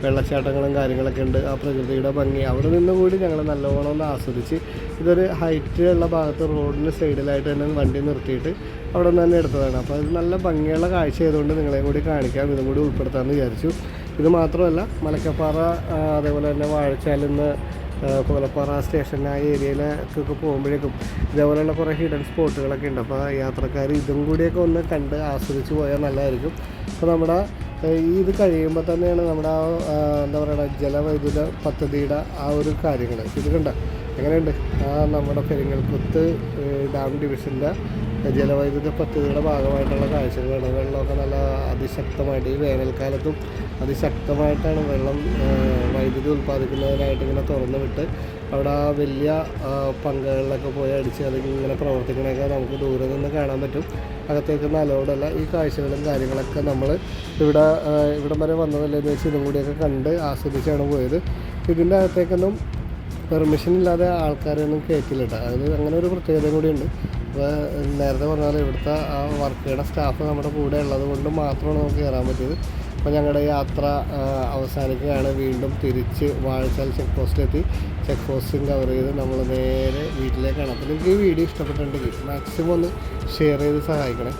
വെള്ളച്ചാട്ടങ്ങളും കാര്യങ്ങളൊക്കെ ഉണ്ട്. ആ പ്രകൃതിയുടെ ഭംഗി അവിടെ നിന്നും കൂടി ഞങ്ങൾ നല്ലോണം ഒന്ന് ആസ്വദിച്ച് ഇതൊരു ഹൈറ്റ് ഉള്ള ഭാഗത്ത് റോഡിന് സൈഡിലായിട്ട് തന്നെ വണ്ടി നിർത്തിയിട്ട് അവിടെ നിന്ന് തന്നെ എടുത്തതാണ്. അപ്പോൾ ഇത് നല്ല ഭംഗിയുള്ള കാഴ്ച ആയതുകൊണ്ട് നിങ്ങളെയും കൂടി കാണിക്കാം, ഇതും കൂടി ഉൾപ്പെടുത്താമെന്ന് വിചാരിച്ചു. ഇത് മാത്രമല്ല മലക്കപ്പാറ അതേപോലെ തന്നെ വാഴച്ചാലിന്ന് പുകലപ്പാറ സ്റ്റേഷൻ ആ ഏരിയയിലേക്കൊക്കെ പോകുമ്പോഴേക്കും ഇതേപോലെയുള്ള കുറേ ഹിഡൻ സ്പോട്ടുകളൊക്കെ ഉണ്ട്. അപ്പോൾ യാത്രക്കാർ ഇതും കൂടിയൊക്കെ ഒന്ന് കണ്ട് ആസ്വദിച്ച് പോയാൽ നല്ലതായിരിക്കും. അപ്പോൾ നമ്മുടെ ഇത് കഴിയുമ്പോൾ തന്നെയാണ് നമ്മുടെ എന്താ പറയുക ജലവൈദ്യുത പദ്ധതിയുടെ ആ ഒരു കാര്യങ്ങൾ ഇത് കണ്ട എങ്ങനെയുണ്ട്. നമ്മുടെ പെരിങ്ങൽകുത്ത് ഡാം ഡിവിഷൻ്റെ ജലവൈദ്യുത പദ്ധതിയുടെ ഭാഗമായിട്ടുള്ള കാഴ്ചകളാണ്. വെള്ളമൊക്കെ നല്ല അതിശക്തമായിട്ട് ഈ വേനൽക്കാലത്തും അതിശക്തമായിട്ടാണ് വെള്ളം വൈദ്യുതി ഉൽപ്പാദിക്കുന്നതിനായിട്ട് ഇങ്ങനെ തുറന്നു വിട്ട് അവിടെ ആ വലിയ പങ്കുകളിലൊക്കെ പോയി അടിച്ച് അതിങ്ങനെ പ്രവർത്തിക്കണമൊക്കെ നമുക്ക് ദൂരെ നിന്ന് കാണാൻ പറ്റും. അകത്തേക്കൊന്നും അലൗഡല്ല. ഈ കാഴ്ചകളും കാര്യങ്ങളൊക്കെ നമ്മൾ ഇവിടം വരെ വന്നതല്ലേന്ന് വെച്ച് ഇതും കൂടിയൊക്കെ കണ്ട് ആസ്വദിച്ചാണ് പോയത്. ഇതിൻ്റെ അകത്തേക്കൊന്നും പെർമിഷൻ ഇല്ലാതെ ആൾക്കാരെയൊന്നും കയറ്റില്ല. അത് അങ്ങനെ ഒരു പ്രത്യേകത കൂടിയുണ്ട്. അപ്പോൾ നേരത്തെ പറഞ്ഞാൽ ഇവിടുത്തെ ആ വർക്കയുടെ സ്റ്റാഫ് നമ്മുടെ കൂടെ ഉള്ളത് കൊണ്ട് മാത്രമാണ് നമുക്ക് കയറാൻ പറ്റിയത്. അപ്പോൾ ഞങ്ങളുടെ യാത്ര അവസാനിക്കുകയാണ്. വീണ്ടും തിരിച്ച് വാഴച്ചാൽ ചെക്ക് പോസ്റ്റിലെത്തി. ചെക്ക് പോസ്റ്റും കവർ ചെയ്ത് നമ്മൾ നേരെ വീട്ടിലേക്കാണ്. അപ്പോൾ നിങ്ങൾക്ക് ഈ വീഡിയോ ഇഷ്ടപ്പെട്ടിട്ടുണ്ടെങ്കിൽ മാക്സിമം ഒന്ന് ഷെയർ ചെയ്ത് സഹായിക്കണേ.